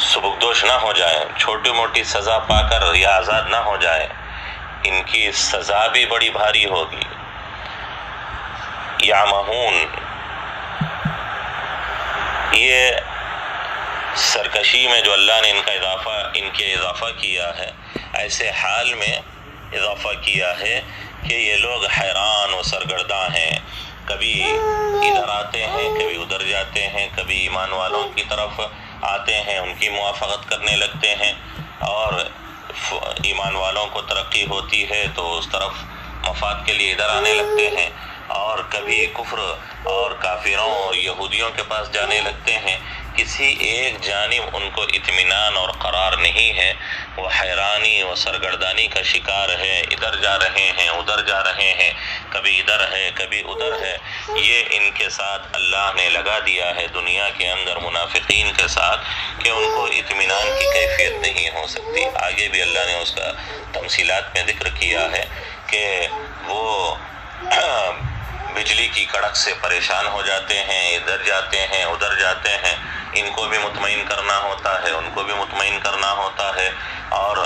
سبکدوش نہ ہو جائیں، چھوٹی موٹی سزا پا کر یہ آزاد نہ ہو جائیں، ان کی سزا بھی بڑی بھاری ہوگی. یعمہون، یہ سرکشی میں جو اللہ نے ان کے اضافہ کیا ہے، ایسے حال میں اضافہ کیا ہے کہ یہ لوگ حیران و سرگرداں ہیں، کبھی ادھر آتے ہیں، کبھی ادھر جاتے ہیں، کبھی ایمان والوں کی طرف آتے ہیں، ان کی موافقت کرنے لگتے ہیں، اور ایمان والوں کو ترقی ہوتی ہے تو اس طرف مفاد کے لیے ادھر آنے لگتے ہیں، اور کبھی کفر اور کافروں اور یہودیوں کے پاس جانے لگتے ہیں۔ کسی ایک جانب ان کو اطمینان اور قرار نہیں ہے، وہ حیرانی و سرگردانی کا شکار ہے، ادھر جا رہے ہیں، ادھر جا رہے ہیں، کبھی ادھر ہے، کبھی ادھر ہے۔ یہ ان کے ساتھ اللہ نے لگا دیا ہے دنیا کے اندر منافقین کے ساتھ، کہ ان کو اطمینان کی کیفیت نہیں ہو سکتی۔ آگے بھی اللہ نے اس کا تمثیلات میں ذکر کیا ہے کہ وہ بجلی کی کڑک سے پریشان ہو جاتے ہیں، ادھر جاتے ہیں، ادھر جاتے ہیں، ان کو بھی مطمئن کرنا ہوتا ہے، ان کو بھی مطمئن کرنا ہوتا ہے، اور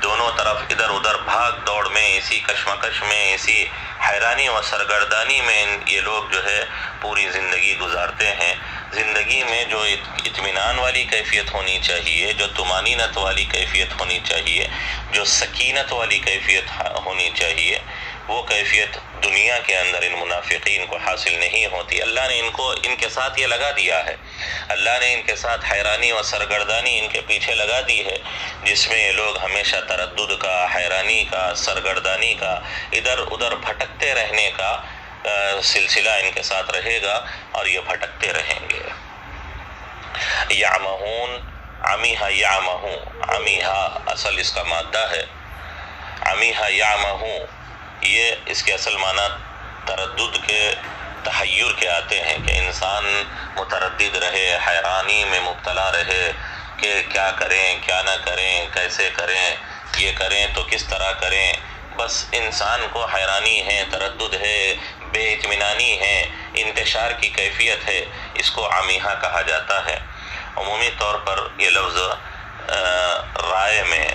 دونوں طرف ادھر ادھر بھاگ دوڑ میں، اسی کشمکش میں، اسی حیرانی و سرگردانی میں یہ لوگ جو ہے پوری زندگی گزارتے ہیں۔ زندگی میں جو اطمینان والی کیفیت ہونی چاہیے، جو طمانینت والی کیفیت ہونی چاہیے، جو سکینت والی کیفیت ہونی چاہیے، وہ کیفیت دنیا کے اندر ان منافقین کو حاصل نہیں ہوتی۔ اللہ نے ان کے ساتھ یہ لگا دیا ہے، اللہ نے ان کے ساتھ حیرانی و سرگردانی ان کے پیچھے لگا دی ہے، جس میں یہ لوگ ہمیشہ تردد کا، حیرانی کا، سرگردانی کا، ادھر ادھر بھٹکتے رہنے کا سلسلہ ان کے ساتھ رہے گا، اور یہ بھٹکتے رہیں گے۔ یعمہون، عمیہا یعمہون، عمیہا اصل اس کا مادہ ہے، عمیہا یعمہون، یہ اس کے اصل معنی تردد کے، تحیر کے آتے ہیں، کہ انسان متردد رہے، حیرانی میں مبتلا رہے کہ کیا کریں، کیا نہ کریں، کیسے کریں، یہ کریں تو کس طرح کریں۔ بس انسان کو حیرانی ہے، تردد ہے، بے اطمینانی ہے، انتشار کی کیفیت ہے، اس کو عمیہا کہا جاتا ہے۔ عمومی طور پر یہ لفظ رائے میں،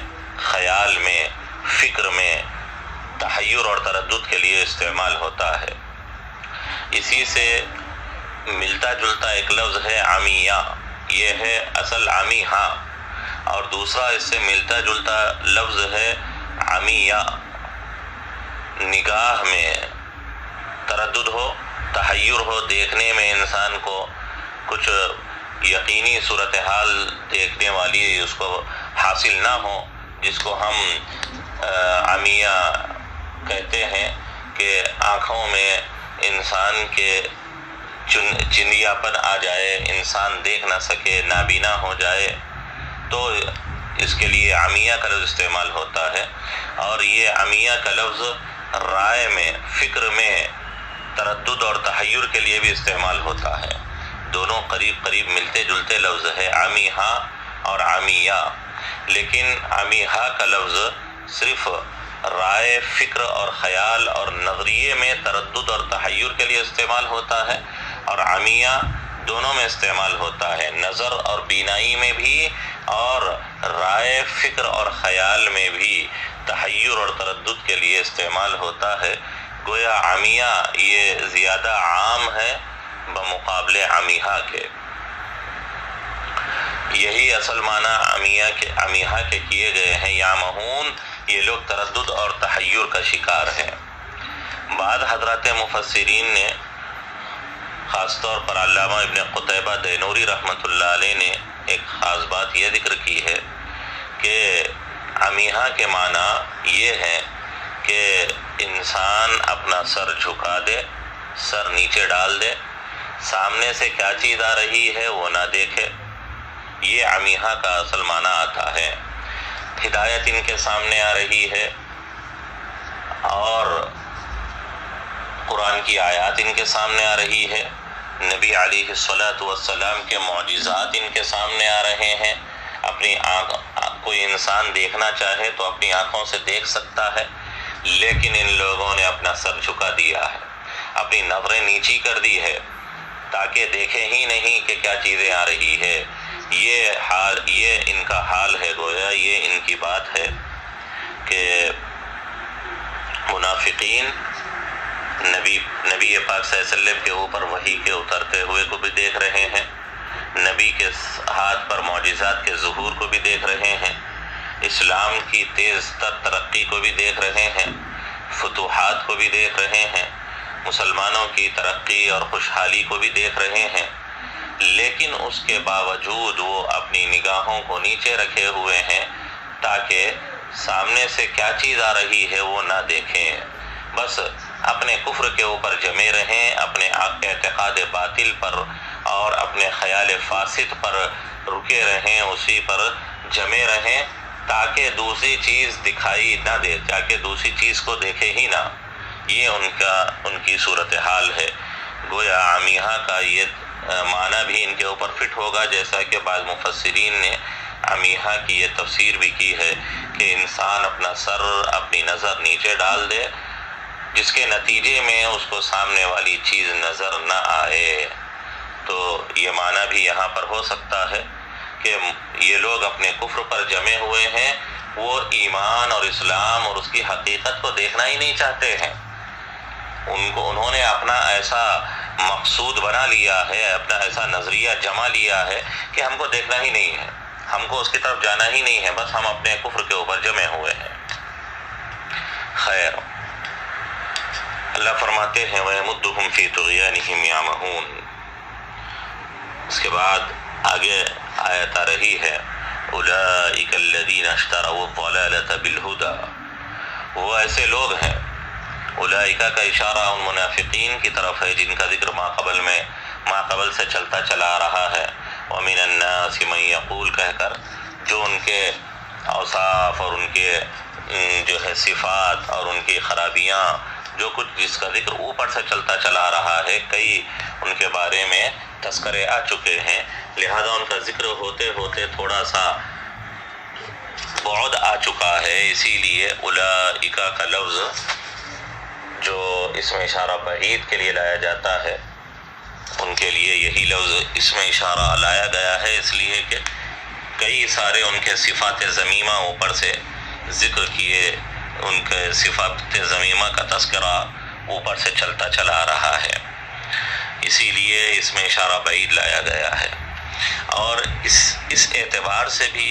خیال میں، فکر میں تحیر اور تردد کے لیے استعمال ہوتا ہے۔ اسی سے ملتا جلتا ایک لفظ ہے عمیہ، یہ ہے اصل عمیہا، اور دوسرا اس سے ملتا جلتا لفظ ہے عمیہ۔ نگاہ میں تردد ہو، تحیر ہو، دیکھنے میں انسان کو کچھ یقینی صورتحال دیکھنے والی اس کو حاصل نہ ہو، جس کو ہم عمیہ کہتے ہیں، کہ آنکھوں میں انسان کے چندیاپن آ جائے، انسان دیکھ نہ سکے، نابینا ہو جائے، تو اس کے لیے عمیہ کا لفظ استعمال ہوتا ہے۔ اور یہ عمیہ کا لفظ رائے میں، فکر میں تردد اور تحیر کے لیے بھی استعمال ہوتا ہے۔ دونوں قریب قریب ملتے جلتے لفظ ہے، عمیہا اور عمیہ، لیکن عمیہا کا لفظ صرف رائے، فکر اور خیال اور نظریے میں تردد اور تحیر کے لیے استعمال ہوتا ہے، اور عمیہ دونوں میں استعمال ہوتا ہے، نظر اور بینائی میں بھی، اور رائے، فکر اور خیال میں بھی تحیر اور تردد کے لیے استعمال ہوتا ہے۔ گویا عمیہ یہ زیادہ عام ہے بمقابلے عمیہا کے۔ یہی اصل معنی عمیہا کے کیے گئے ہیں۔ یعمہون، یہ لوگ تردد اور تحیر کا شکار ہیں۔ بعض حضرات مفسرین نے، خاص طور پر علامہ ابن قتیبہ دینوری رحمۃ اللہ علیہ نے ایک خاص بات یہ ذکر کی ہے کہ عمیہا کے معنی یہ ہے کہ انسان اپنا سر جھکا دے، سر نیچے ڈال دے، سامنے سے کیا چیز آ رہی ہے وہ نہ دیکھے، یہ عمیہا کا اصل معنی آتا ہے۔ ہدایت ان کے سامنے آ رہی ہے، اور قرآن کی آیات ان کے سامنے آ رہی ہے، نبی علیہ السلام کے معجزات ان کے سامنے آ رہے ہیں، اپنی کوئی انسان دیکھنا چاہے تو اپنی آنکھوں سے دیکھ سکتا ہے، لیکن ان لوگوں نے اپنا سر جھکا دیا ہے، اپنی نظریں نیچی کر دی ہے، تاکہ دیکھیں ہی نہیں کہ کیا چیزیں آ رہی ہے۔ یہ ان کا حال ہے، گویا یہ ان کی بات ہے کہ منافقین نبی پاک صلی اللہ علیہ وسلم کے اوپر وحی کے اترتے ہوئے کو بھی دیکھ رہے ہیں، پر معجزات کے ظہور کو بھی دیکھ رہے ہیں، اسلام کی تیز تر ترقی کو بھی دیکھ رہے ہیں، فتوحات کو بھی دیکھ رہے ہیں، مسلمانوں کی ترقی اور خوشحالی کو بھی دیکھ رہے ہیں، لیکن اس کے باوجود وہ اپنی نگاہوں کو نیچے رکھے ہوئے ہیں تاکہ سامنے سے کیا چیز آ رہی ہے وہ نہ دیکھیں، بس اپنے کفر کے اوپر جمے رہیں، اپنے اعتقاد باطل پر اور اپنے خیال فاسد پر رکے رہیں، اسی پر جمے رہیں تاکہ دوسری چیز دکھائی نہ دے، تاکہ دوسری چیز کو دیکھے ہی نہ۔ یہ ان کی صورتحال ہے۔ گویا عمیہا کا یہ معنی بھی ان کے اوپر فٹ ہوگا، جیسا کہ بعض مفسرین نے عمیہا کی یہ تفسیر بھی کی ہے کہ انسان اپنا سر، اپنی نظر نیچے ڈال دے جس کے نتیجے میں اس کو سامنے والی چیز نظر نہ آئے۔ تو یہ معنی بھی یہاں پر ہو سکتا ہے کہ یہ لوگ اپنے کفر پر جمے ہوئے ہیں، وہ ایمان اور اسلام اور اس کی حقیقت کو دیکھنا ہی نہیں چاہتے ہیں۔ انہوں نے اپنا ایسا مقصود بنا لیا ہے، اپنا ایسا نظریہ جما لیا ہے کہ ہم کو دیکھنا ہی نہیں ہے، ہم کو اس کی طرف جانا ہی نہیں ہے، بس ہم اپنے کفر کے اوپر جمے ہوئے ہیں۔ خیر، اللہ فرماتے ہیں وَيَمُدُّهُمْ فِي طُغْيَانِهِمْ يَعْمَهُونَ۔ اس کے بعد آگے آیت آ رہی ہے أُولَئِكَ الَّذِينَ اشْتَرَوُا الضَّلَالَةَ بِالْهُدَى، وہ ایسے لوگ ہیں، اولئکا کا اشارہ ان منافقین کی طرف ہے جن کا ذکر ما قبل سے چلتا چلا آ رہا ہے، وَمِنَ النَّاسِ مَن يَقُولُ کہہ کر، جو ان کے اوصاف اور ان کے جو ہے صفات اور ان کی خرابیاں، جو کچھ جس کا ذکر اوپر سے چلتا چلا آ رہا ہے، کئی ان کے بارے میں تذکرے آ چکے ہیں، لہذا ان کا ذکر ہوتے ہوتے تھوڑا سا بعد آ چکا ہے، اسی لیے اولئکا کا لفظ جو اس میں اشارہ بعید کے لیے لایا جاتا ہے، ان کے لیے یہی لفظ اس میں اشارہ لایا گیا ہے، اس لیے کہ کئی سارے ان کے صفات ذمیمہ اوپر سے ذکر کیے، ان کے صفات ذمیمہ کا تذکرہ اوپر سے چلتا چلا آ رہا ہے، اسی لیے اس میں اشارہ بعید لایا گیا ہے۔ اور اس اعتبار سے بھی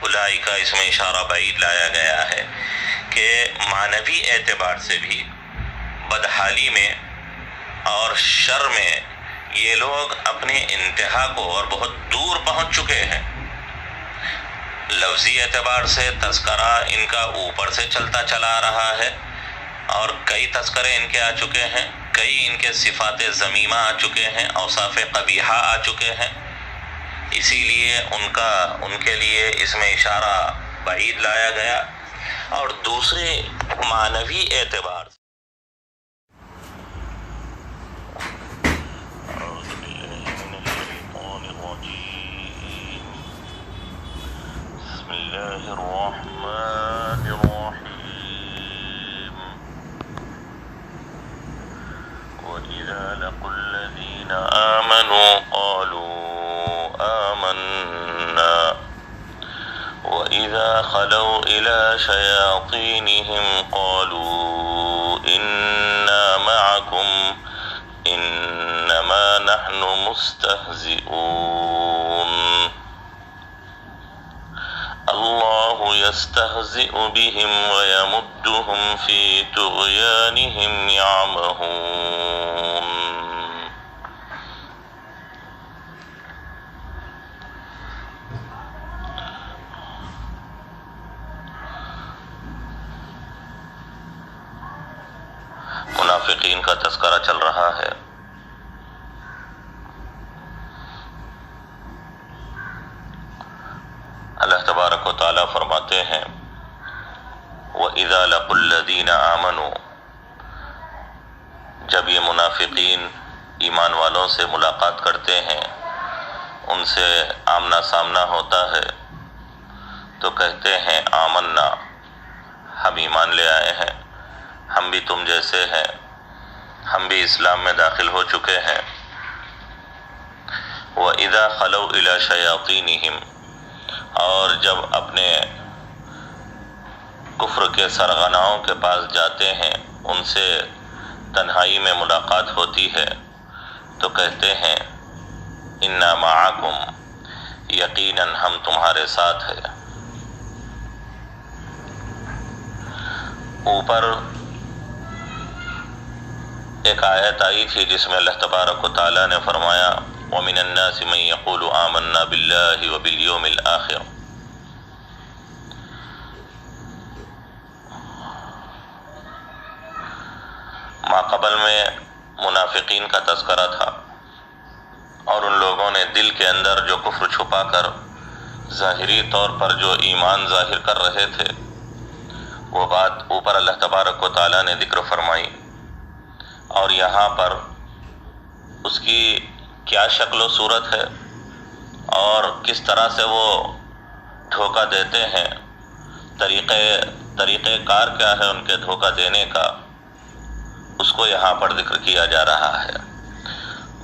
اولئکا اس میں اشارہ بعید لایا گیا ہے کہ معنوی اعتبار سے بھی بدحالی میں اور شر میں یہ لوگ اپنے انتہا کو اور بہت دور پہنچ چکے ہیں۔ لفظی اعتبار سے تذکرہ ان کا اوپر سے چلتا چلا آ رہا ہے اور کئی تذکرے ان کے آ چکے ہیں، کئی ان کے صفات ذمیمہ آ چکے ہیں، اوصاف قبیحہ آ چکے ہیں، اسی لیے ان کے لیے اس میں اشارہ بعید لایا گیا۔ اور دوسرے معنوی اعتبار سے اللہ الرحمن الرحیم وَإِذَا لَقُوا الَّذِينَ آمَنُوا قَالُوا آمَنَّا وَإِذَا خَلَوْا إِلَى شَيَاطِينِهِمْ قَالُوا إِنَّا مَعَكُمْ إِنَّمَا نَحْنُ مُسْتَهْزِئُونَ اللہ یستہزئ بہم ویمدہم فی طغیانہم یعمہون۔ منافقین کا تذکرہ چل رہا ہے۔ اللہ تبارک و تعالیٰ فرماتے ہیں وَإِذَا لَقُوا الَّذِينَ آمَنُوا، جب یہ منافقین ایمان والوں سے ملاقات کرتے ہیں، ان سے آمنا سامنا ہوتا ہے تو کہتے ہیں آمنا، ہم ایمان لے آئے ہیں، ہم بھی تم جیسے ہیں، ہم بھی اسلام میں داخل ہو چکے ہیں۔ وَإِذَا خَلَوْا إِلَى شَيَاطِينِهِمْ، اور جب اپنے کفر کے سرغناؤں کے پاس جاتے ہیں، ان سے تنہائی میں ملاقات ہوتی ہے تو کہتے ہیں انا معکم، یقیناً ہم تمہارے ساتھ ہیں۔ اوپر ایک آیت آئی تھی جس میں اللہ تبارک و تعالیٰ نے فرمایا وَمِنَ النَّاسِ مَن يَقُولُ آمَنَّا بِاللَّهِ وَبِالْيَوْمِ الْآخِرِ۔ ماقبل میں منافقین کا تذکرہ تھا، اور ان لوگوں نے دل کے اندر جو کفر چھپا کر ظاہری طور پر جو ایمان ظاہر کر رہے تھے، وہ بات اوپر اللہ تبارک و تعالیٰ نے ذکر فرمائی، اور یہاں پر اس کی کیا شکل و صورت ہے اور کس طرح سے وہ دھوکہ دیتے ہیں، طریقہ کار کیا ہے ان کے دھوکہ دینے کا، اس کو یہاں پر ذکر کیا جا رہا ہے۔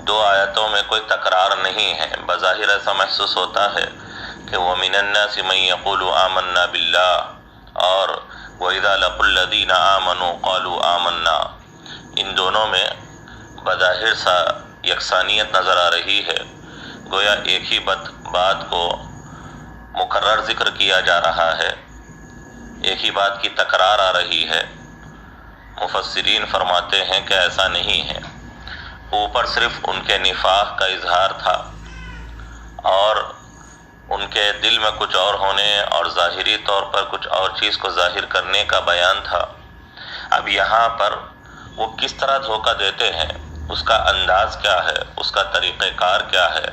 دو آیتوں میں کوئی تکرار نہیں ہے، بظاہر ایسا محسوس ہوتا ہے کہ وَمِنَ النَّاسِ مَن يَقُولُ آمَنَّا بِاللَّهِ اور وَإِذَا لَقُوا الَّذِينَ آمَنُوا قَالُوا آمَنَّا، ان دونوں میں بظاہر سا یکسانیت نظر آ رہی ہے، گویا ایک ہی بات کو مکرر ذکر کیا جا رہا ہے، ایک ہی بات کی تکرار آ رہی ہے۔ مفسرین فرماتے ہیں کہ ایسا نہیں ہے، اوپر صرف ان کے نفاق کا اظہار تھا اور ان کے دل میں کچھ اور ہونے اور ظاہری طور پر کچھ اور چیز کو ظاہر کرنے کا بیان تھا۔ اب یہاں پر وہ کس طرح دھوکہ دیتے ہیں، اس کا انداز کیا ہے، اس کا طریقہ کار کیا ہے،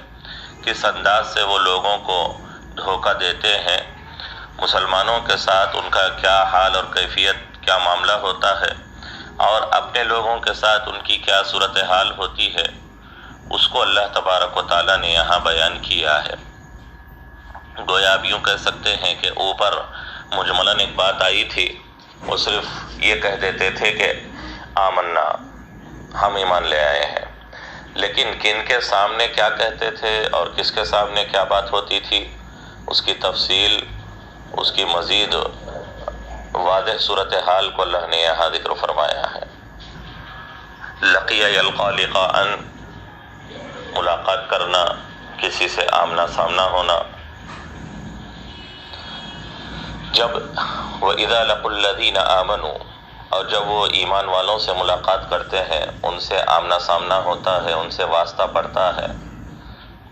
کس انداز سے وہ لوگوں کو دھوکہ دیتے ہیں، مسلمانوں کے ساتھ ان کا کیا حال اور کیفیت، کیا معاملہ ہوتا ہے، اور اپنے لوگوں کے ساتھ ان کی کیا صورتحال ہوتی ہے، اس کو اللہ تبارک و تعالیٰ نے یہاں بیان کیا ہے۔ گویا آپ یوں کہہ سکتے ہیں کہ اوپر مجملاً ایک بات آئی تھی، وہ صرف یہ کہہ دیتے تھے کہ آمنا، ہم ایمان لے آئے ہیں، لیکن کن کے سامنے کیا کہتے تھے اور کس کے سامنے کیا بات ہوتی تھی، اس کی تفصیل، اس کی مزید واضح صورتحال کو اللہ نے یہاں ذکر فرمایا ہے۔ لقی یلقا لقاءً، ملاقات کرنا، کسی سے آمنا سامنا ہونا۔ جب وَإِذَا لَقُوا الَّذِينَ آمَنُوا، اور جب وہ ایمان والوں سے ملاقات کرتے ہیں، ان سے آمنا سامنا ہوتا ہے، ان سے واسطہ پڑتا ہے،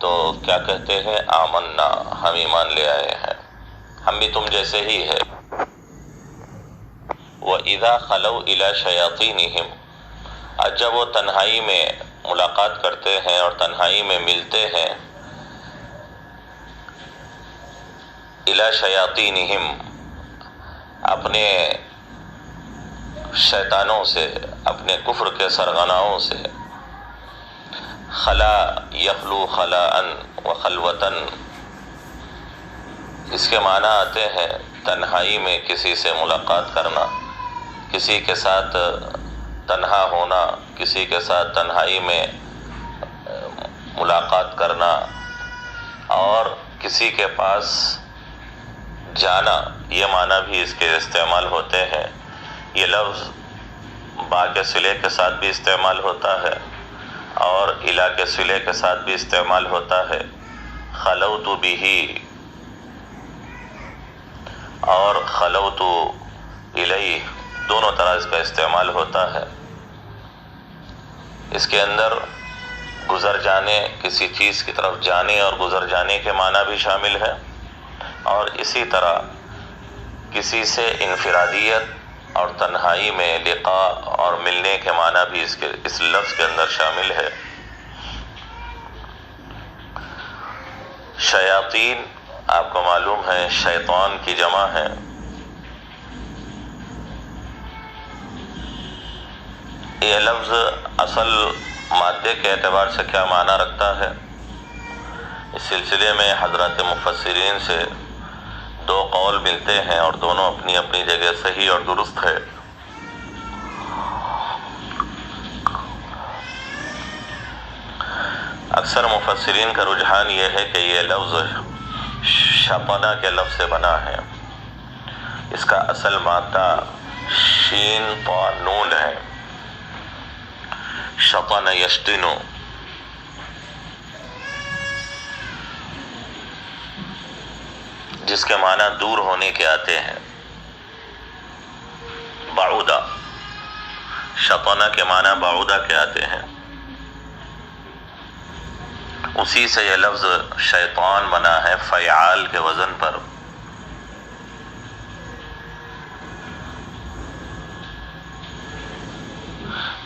تو کیا کہتے ہیں؟ آمنا، ہم ایمان لے آئے ہیں، ہم بھی تم جیسے ہی ہے۔ وَإِذَا خَلَوْا إِلَى شَيَاطِينِهِمْ، اور جب وہ تنہائی میں ملاقات کرتے ہیں اور تنہائی میں ملتے ہیں، إِلَى شَيَاطِينِهِمْ، اپنے شیطانوں سے، اپنے کفر کے سرغناؤں سے، خلا یخلو خلاءً وخلوتاً، اس کے معنی آتے ہیں تنہائی میں کسی سے ملاقات کرنا، کسی کے ساتھ تنہا ہونا، کسی کے ساتھ تنہائی میں ملاقات کرنا، اور کسی کے پاس جانا، یہ معنی بھی اس کے استعمال ہوتے ہیں۔ یہ لفظ با کے صلے کے ساتھ بھی استعمال ہوتا ہے اور الا کے صلے کے ساتھ بھی استعمال ہوتا ہے۔ خلوت بہ اور خلوت الیہ، دونوں طرح اس کا استعمال ہوتا ہے۔ اس کے اندر گزر جانے، کسی چیز کی طرف جانے اور گزر جانے کے معنی بھی شامل ہے، اور اسی طرح کسی سے انفرادیت اور تنہائی میں لقاء اور ملنے کے معنی بھی اس لفظ کے اندر شامل ہے۔ شیاطین آپ کو معلوم ہے شیطان کی جمع ہے۔ یہ لفظ اصل مادے کے اعتبار سے کیا معنی رکھتا ہے، اس سلسلے میں حضرات مفسرین سے دو قول ملتے ہیں، اور دونوں اپنی اپنی جگہ صحیح اور درست ہے۔ اکثر مفسرین کا رجحان یہ ہے کہ یہ لفظ شطنہ کے لفظ سے بنا ہے، اس کا اصل مادہ شین طا نون ہے، شطن یشتن، جس کے معنی دور ہونے کے آتے ہیں. بعودا، شطنا کے معنی بعودا کے آتے ہیں. اسی سے یہ لفظ شیطان بنا ہے فعال کے وزن پر.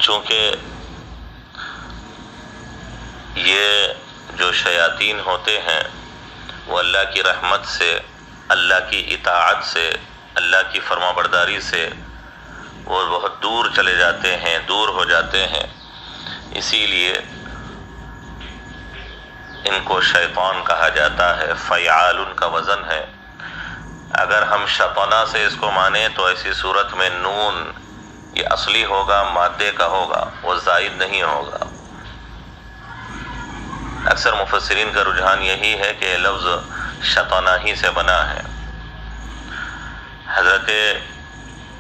چونکہ یہ جو شیاطین ہوتے ہیں وہ اللہ کی رحمت سے، اللہ کی اطاعت سے، اللہ کی فرما برداری سے وہ بہت دور چلے جاتے ہیں، دور ہو جاتے ہیں. اسی لیے ان کو شیطان کہا جاتا ہے. فعال ان کا وزن ہے. اگر ہم شطنا سے اس کو مانیں تو ایسی صورت میں نون یہ اصلی ہوگا، مادے کا ہوگا، وہ زائد نہیں ہوگا. اکثر مفسرین کا رجحان یہی ہے کہ لفظ شطنا ہی سے بنا ہے. حضرت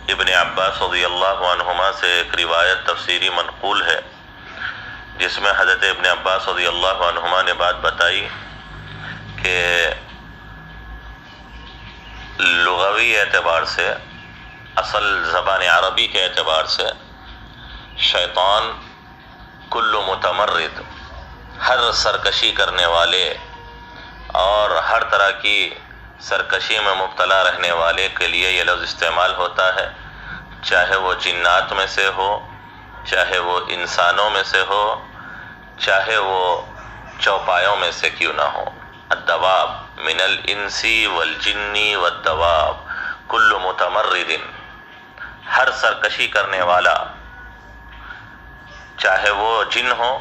ابن عباس رضی اللہ عنہما سے ایک روایت تفسیری منقول ہے جس میں حضرت ابن عباس رضی اللہ عنہما نے بات بتائی کہ لغوی اعتبار سے، اصل زبان عربی کے اعتبار سے، شیطان کل متمرد، ہر سرکشی کرنے والے اور ہر طرح کی سرکشی میں مبتلا رہنے والے کے لیے یہ لفظ استعمال ہوتا ہے. چاہے وہ جنات میں سے ہو، چاہے وہ انسانوں میں سے ہو، چاہے وہ چوپایوں میں سے کیوں نہ ہو. الدواب من الانس والجن والدواب کل متمرد، ہر سرکشی کرنے والا، چاہے وہ جن ہو،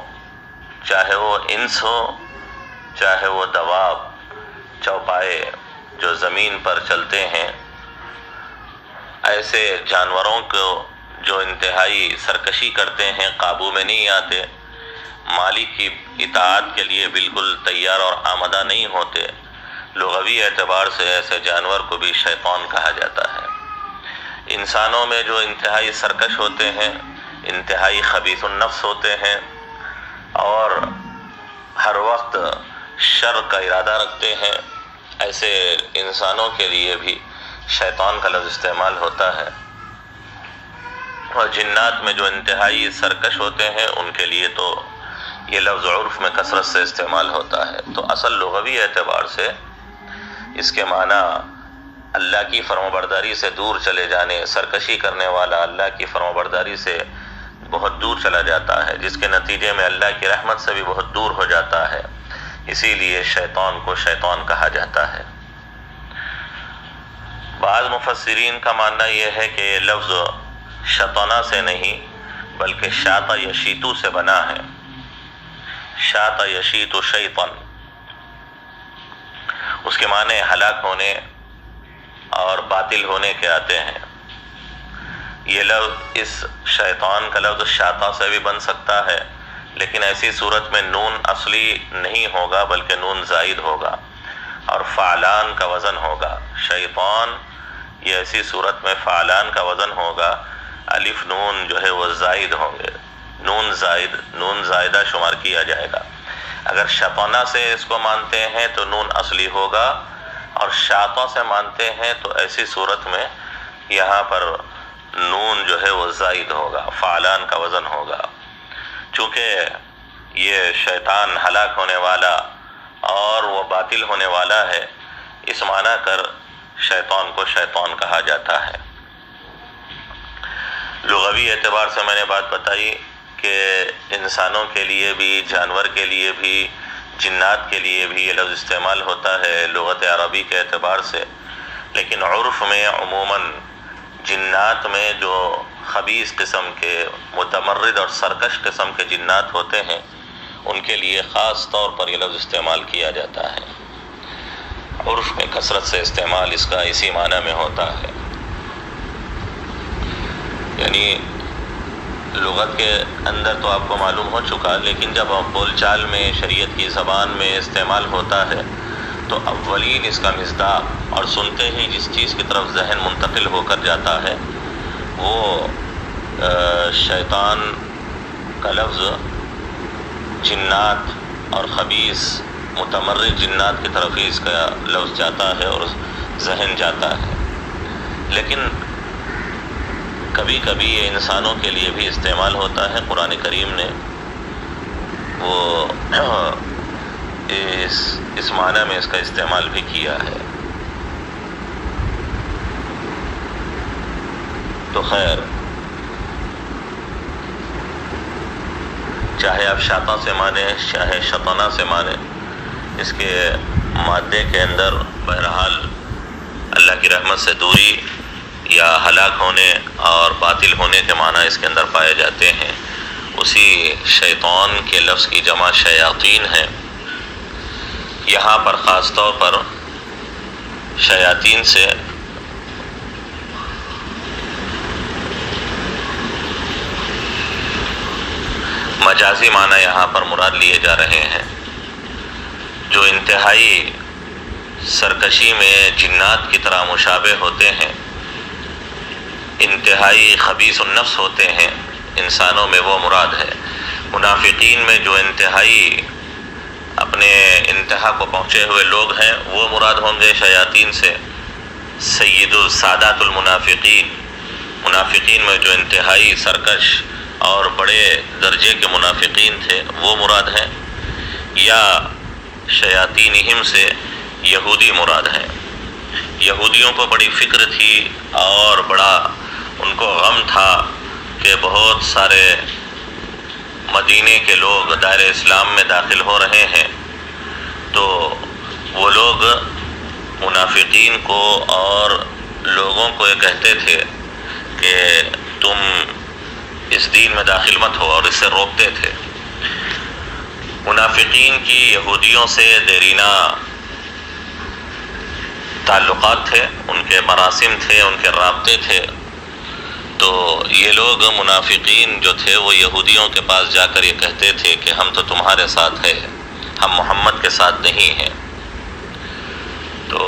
چاہے وہ انس ہو، چاہے وہ دواب، چوپائے جو زمین پر چلتے ہیں، ایسے جانوروں کو جو انتہائی سرکشی کرتے ہیں، قابو میں نہیں آتے، مالک کی اطاعت کے لیے بالکل تیار اور آمادہ نہیں ہوتے، لغوی اعتبار سے ایسے جانور کو بھی شیطان کہا جاتا ہے. انسانوں میں جو انتہائی سرکش ہوتے ہیں، انتہائی خبیث النفس ہوتے ہیں اور ہر وقت شر کا ارادہ رکھتے ہیں، ایسے انسانوں کے لیے بھی شیطان کا لفظ استعمال ہوتا ہے. اور جنات میں جو انتہائی سرکش ہوتے ہیں ان کے لیے تو یہ لفظ عرف میں کثرت سے استعمال ہوتا ہے. تو اصل لغوی اعتبار سے اس کے معنی اللہ کی فرمانبرداری سے دور چلے جانے، سرکشی کرنے والا اللہ کی فرمانبرداری سے بہت دور چلا جاتا ہے، جس کے نتیجے میں اللہ کی رحمت سے بھی بہت دور ہو جاتا ہے. اسی لیے شیطان کو شیطان کہا جاتا ہے. بعض مفسرین کا ماننا یہ ہے کہ یہ لفظ شطنا سے نہیں بلکہ شاط یشیتو سے بنا ہے. شاط یشیتو شیطان، اس کے معنی ہلاک ہونے اور باطل ہونے کے آتے ہیں. یہ لفظ، اس شیطان کا لفظ شاطا سے بھی بن سکتا ہے، لیکن ایسی صورت میں نون اصلی نہیں ہوگا بلکہ نون زائد ہوگا اور فعلان کا وزن ہوگا. شیطان یہ ایسی صورت میں فعلان کا وزن ہوگا، الف نون جو ہے وہ زائد ہوں گے، نون زائدہ شمار کیا جائے گا. اگر شطنا سے اس کو مانتے ہیں تو نون اصلی ہوگا، اور شاطا سے مانتے ہیں تو ایسی صورت میں یہاں پر نون جو ہے وہ زائد ہوگا، فعلان کا وزن ہوگا. چونکہ یہ شیطان ہلاک ہونے والا اور وہ باطل ہونے والا ہے، اس معنی کر شیطان کو شیطان کہا جاتا ہے. لغوی اعتبار سے میں نے بات بتائی کہ انسانوں کے لیے بھی، جانور کے لیے بھی، جنات کے لیے بھی یہ لفظ استعمال ہوتا ہے لغت عربی کے اعتبار سے. لیکن عرف میں عموماً جنات میں جو خبیث قسم کے، متمرد اور سرکش قسم کے جنات ہوتے ہیں ان کے لیے خاص طور پر یہ لفظ استعمال کیا جاتا ہے. عرف میں کثرت سے استعمال اس کا اسی معنی میں ہوتا ہے. یعنی لغت کے اندر تو آپ کو معلوم ہو چکا، لیکن جب بول چال میں، شریعت کی زبان میں استعمال ہوتا ہے تو اولین اس کا مصداق اور سنتے ہی جس چیز کی طرف ذہن منتقل ہو کر جاتا ہے وہ شیطان کا لفظ جنات اور خبیث متمرد جنات کی طرف ہی اس کا لفظ جاتا ہے اور ذہن جاتا ہے، لیکن کبھی کبھی یہ انسانوں کے لیے بھی استعمال ہوتا ہے۔ قرآن کریم نے وہ اس معنی میں اس کا استعمال بھی کیا ہے۔ تو خیر، چاہے آپ شاطا سے مانیں چاہے شطنا سے مانیں، اس کے مادے کے اندر بہرحال اللہ کی رحمت سے دوری یا ہلاک ہونے اور باطل ہونے کے معنی اس کے اندر پائے جاتے ہیں۔ اسی شیطان کے لفظ کی جمع شیاطین ہے۔ یہاں پر خاص طور پر شیاطین سے مجازی معنی یہاں پر مراد لیے جا رہے ہیں، جو انتہائی سرکشی میں جنات کی طرح مشابہ ہوتے ہیں، انتہائی خبیث النفس ہوتے ہیں انسانوں میں، وہ مراد ہے۔ منافقین میں جو انتہائی اپنے انتہا کو پہنچے ہوئے لوگ ہیں وہ مراد ہوں گے شیاطین سے۔ سید السادات المنافقین، منافقین میں جو انتہائی سرکش اور بڑے درجے کے منافقین تھے وہ مراد ہیں، یا شیاطینہم سے یہودی مراد ہیں۔ یہودیوں کو بڑی فکر تھی اور بڑا ان کو غم تھا کہ بہت سارے مدینے کے لوگ دائرہ اسلام میں داخل ہو رہے ہیں، تو وہ لوگ منافقین کو اور لوگوں کو یہ کہتے تھے کہ تم اس دین میں داخل مت ہو، اور اس سے روکتے تھے۔ منافقین کی یہودیوں سے دیرینہ تعلقات تھے، ان کے مراسم تھے، ان کے رابطے تھے، تو یہ لوگ منافقین جو تھے وہ یہودیوں کے پاس جا کر یہ کہتے تھے کہ ہم تو تمہارے ساتھ ہیں، ہم محمد کے ساتھ نہیں ہیں۔ تو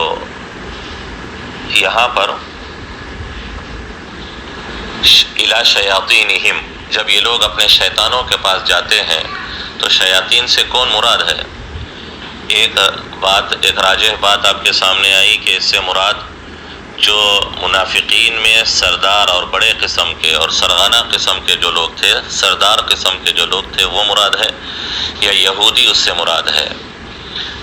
یہاں پر الی شیاطینہم، جب یہ لوگ اپنے شیطانوں کے پاس جاتے ہیں تو شیاطین سے کون مراد ہے؟ ایک راجح بات آپ کے سامنے آئی کہ اس سے مراد جو منافقین میں سردار اور بڑے قسم کے اور سرغنہ قسم کے جو لوگ تھے، سردار قسم کے جو لوگ تھے وہ مراد ہے، یا یہودی اس سے مراد ہے۔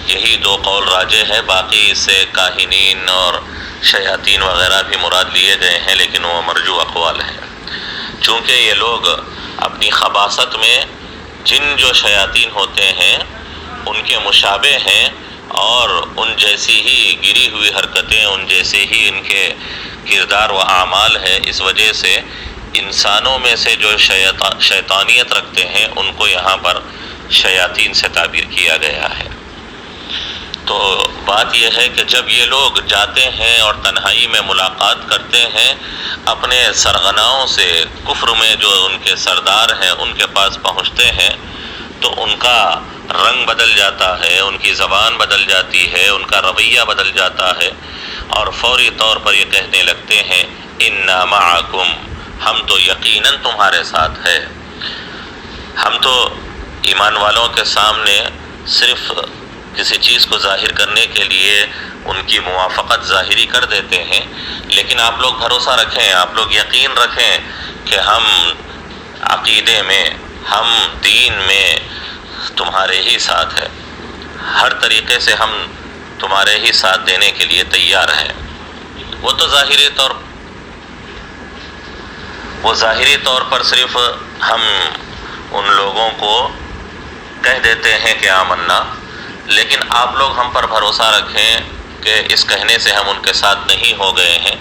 یہی دو قول راجح ہے، باقی اس سے کاہنین اور شیاطین وغیرہ بھی مراد لیے گئے ہیں، لیکن وہ مرجو اقوال ہیں۔ چونکہ یہ لوگ اپنی خباثت میں جن جو شیاطین ہوتے ہیں ان کے مشابہ ہیں، اور ان جیسی ہی گری ہوئی حرکتیں، ان جیسے ہی ان کے کردار و اعمال ہے، اس وجہ سے انسانوں میں سے جو شیطانیت رکھتے ہیں ان کو یہاں پر شیاطین سے تعبیر کیا گیا ہے۔ تو بات یہ ہے کہ جب یہ لوگ جاتے ہیں اور تنہائی میں ملاقات کرتے ہیں اپنے سرغناؤں سے، کفر میں جو ان کے سردار ہیں ان کے پاس پہنچتے ہیں، تو ان کا رنگ بدل جاتا ہے، ان کی زبان بدل جاتی ہے، ان کا رویہ بدل جاتا ہے، اور فوری طور پر یہ کہنے لگتے ہیں انا معکم، ہم تو یقیناً تمہارے ساتھ ہے۔ ہم تو ایمان والوں کے سامنے صرف کسی چیز کو ظاہر کرنے کے لیے ان کی موافقت ظاہری کر دیتے ہیں، لیکن آپ لوگ بھروسہ رکھیں، آپ لوگ یقین رکھیں کہ ہم عقیدے میں، ہم دین میں تمہارے ہی ساتھ ہیں، ہر طریقے سے ہم تمہارے ہی ساتھ دینے کے لیے تیار ہیں۔ وہ تو ظاہری طور پر صرف ہم ان لوگوں کو کہہ دیتے ہیں کہ آمنا، لیکن آپ لوگ ہم پر بھروسہ رکھیں کہ اس کہنے سے ہم ان کے ساتھ نہیں ہو گئے ہیں،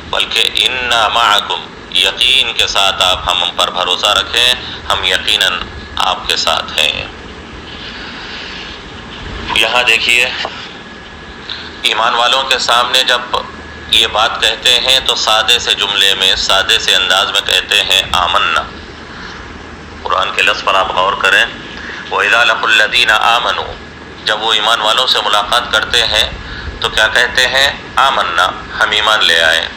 بلکہ انا معکم، یقین کے ساتھ آپ ہم پر بھروسہ رکھیں، ہم یقیناً آپ کے ساتھ ہیں۔ یہاں دیکھیے، ایمان والوں کے سامنے جب یہ بات کہتے ہیں تو سادے سے جملے میں، سادے سے انداز میں کہتے ہیں آمنا۔ قرآن کے لفظ پر آپ غور کریں، وَإِذَا لَقُوا الَّذِينَ آمَنُوا، جب وہ ایمان والوں سے ملاقات کرتے ہیں تو کیا کہتے ہیں؟ آمنا، ہم ایمان لے آئے،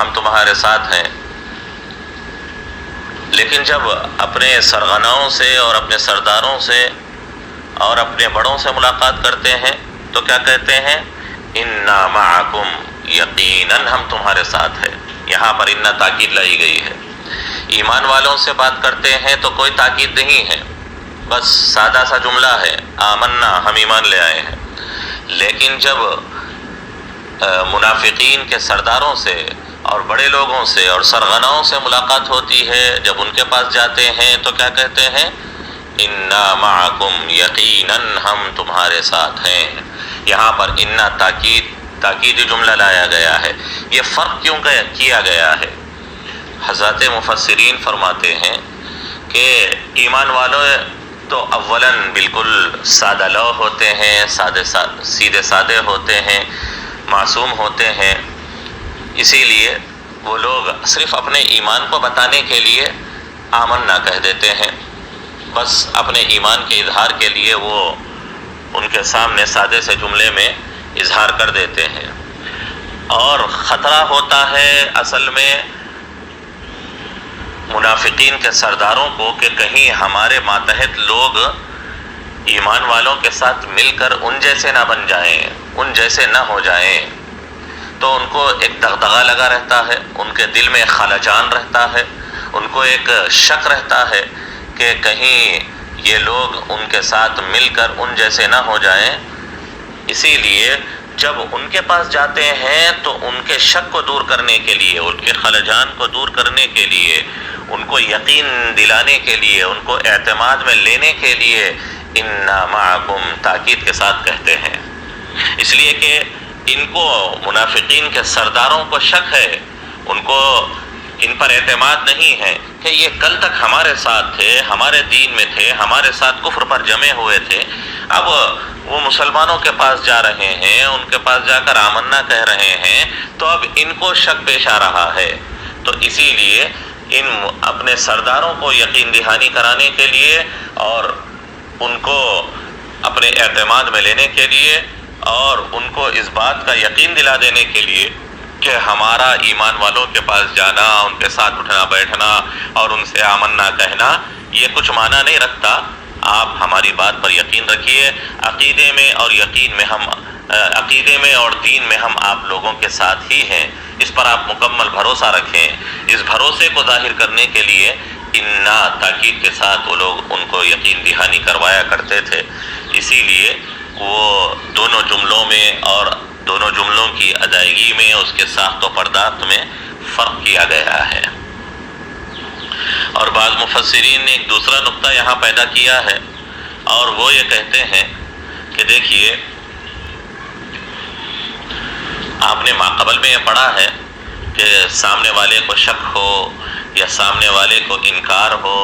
ہم تمہارے ساتھ ہیں۔ لیکن جب اپنے سرغناؤں سے اور اپنے سرداروں سے اور اپنے بڑوں سے ملاقات کرتے ہیں تو کیا کہتے ہیں؟ انا معکم، یقیناً ہم تمہارے ساتھ ہیں۔ یہاں پر انا تاکید لائی گئی ہے۔ ایمان والوں سے بات کرتے ہیں تو کوئی تاکید نہیں ہے، بس سادہ سا جملہ ہے، آمنا، ہم ایمان لے آئے ہیں۔ لیکن جب منافقین کے سرداروں سے اور بڑے لوگوں سے اور سرغناؤں سے ملاقات ہوتی ہے، جب ان کے پاس جاتے ہیں تو کیا کہتے ہیں؟ انا معکم، یقیناً ہم تمہارے ساتھ ہیں۔ یہاں پر انا تاکیدی جملہ لایا گیا ہے۔ یہ فرق کیوں کیا گیا ہے؟ حضرات مفسرین فرماتے ہیں کہ ایمان والوں تو اولاً بالکل سادہ لو ہوتے ہیں، سیدھے سادے ہوتے ہیں، معصوم ہوتے ہیں، اسی لیے وہ لوگ صرف اپنے ایمان کو بتانے کے لیے آمنا کہہ دیتے ہیں، بس اپنے ایمان کے اظہار کے لیے وہ ان کے سامنے سادے سے جملے میں اظہار کر دیتے ہیں۔ اور خطرہ ہوتا ہے اصل میں منافقین کے سرداروں کو کہ کہیں ہمارے ماتحت لوگ ایمان والوں کے ساتھ مل کر ان جیسے نہ بن جائیں، ان جیسے نہ ہو جائیں، تو ان کو ایک دغدغہ لگا رہتا ہے، ان کے دل میں خلجان رہتا ہے، ان کو ایک شک رہتا ہے کہ کہیں یہ لوگ ان کے ساتھ مل کر ان جیسے نہ ہو جائیں۔ اسی لیے جب ان کے پاس جاتے ہیں تو ان کے شک کو دور کرنے کے لیے، ان کے خلجان کو دور کرنے کے لیے، ان کو یقین دلانے کے لیے، ان کو اعتماد میں لینے کے لیے انا معکم تاکید کے ساتھ کہتے ہیں۔ اس لیے کہ ان کو منافقین کے سرداروں کو شک ہے، ان کو ان پر اعتماد نہیں ہے کہ یہ کل تک ہمارے ساتھ تھے، ہمارے دین میں تھے، ہمارے ساتھ کفر پر جمے ہوئے تھے، اب وہ مسلمانوں کے پاس جا رہے ہیں، ان کے پاس جا کر آمنا کہہ رہے ہیں، تو اب ان کو شک پیش آ رہا ہے۔ تو اسی لیے ان اپنے سرداروں کو یقین دہانی کرانے کے لیے اور ان کو اپنے اعتماد میں لینے کے لیے اور ان کو اس بات کا یقین دلا دینے کے لیے کہ ہمارا ایمان والوں کے پاس جانا، ان کے ساتھ اٹھنا بیٹھنا اور ان سے آمنا کہنا یہ کچھ معنی نہیں رکھتا، آپ ہماری بات پر یقین رکھیے، عقیدے میں اور دین میں ہم آپ لوگوں کے ساتھ ہی ہیں، اس پر آپ مکمل بھروسہ رکھیں۔ اس بھروسے کو ظاہر کرنے کے لیے انا تاکید کے ساتھ وہ لوگ ان کو یقین دہانی کروایا کرتے تھے۔ اسی لیے وہ دونوں جملوں میں اور دونوں جملوں کی ادائیگی میں، اس کے ساخت و پرداخت میں فرق کیا گیا ہے۔ اور بعض مفسرین نے ایک دوسرا نقطہ یہاں پیدا کیا ہے، اور وہ یہ کہتے ہیں کہ دیکھیے آپ نے ماقبل میں یہ پڑھا ہے کہ سامنے والے کو شک ہو یا سامنے والے کو انکار ہو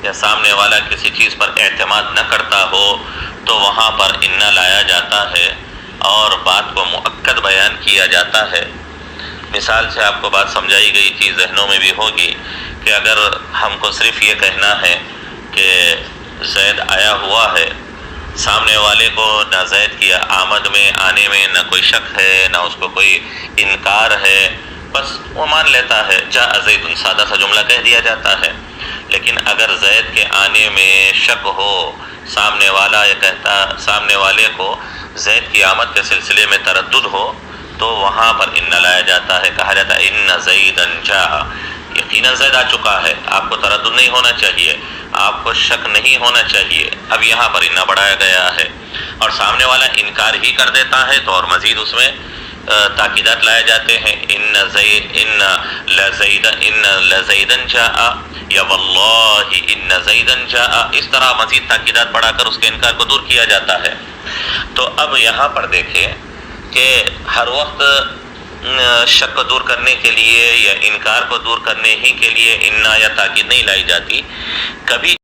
یا سامنے والا کسی چیز پر اعتماد نہ کرتا ہو تو وہاں پر انا لایا جاتا ہے اور بات کو مؤکد بیان کیا جاتا ہے۔ مثال سے آپ کو بات سمجھائی گئی چیز ذہنوں میں بھی ہوگی کہ اگر ہم کو صرف یہ کہنا ہے کہ زید آیا ہوا ہے، سامنے والے کو نہ زید کی آمد میں آنے میں نہ کوئی شک ہے نہ اس کو کوئی انکار ہے، بس وہ مان لیتا ہے، جاء زید، سادہ سا جملہ کہہ دیا جاتا ہے۔ لیکن اگر زید کے آنے میں شک ہو، سامنے والے کو زید کی آمد کے سلسلے میں تردد ہو تو وہاں پر ان لایا جاتا ہے، کہا جاتا ہے ان زیدًا جاء، یقیناً زید آ چکا ہے، آپ کو تردد نہیں ہونا چاہیے، آپ کو شک نہیں ہونا چاہیے۔ اب یہاں پر ان بڑھایا گیا ہے، اور سامنے والا انکار ہی کر دیتا ہے تو اور مزید اس میں تاکیدات لائے جاتے ہیں، ان لزیدًا جاء یا واللہ ان زیدًا جاء، اس طرح مزید تاکیدات بڑھا کر اس کے انکار کو دور کیا جاتا ہے۔ تو اب یہاں پر دیکھیں کہ ہر وقت شک کو دور کرنے کے لیے یا انکار کو دور کرنے ہی کے لیے انا یا تاکید نہیں لائی جاتی، کبھی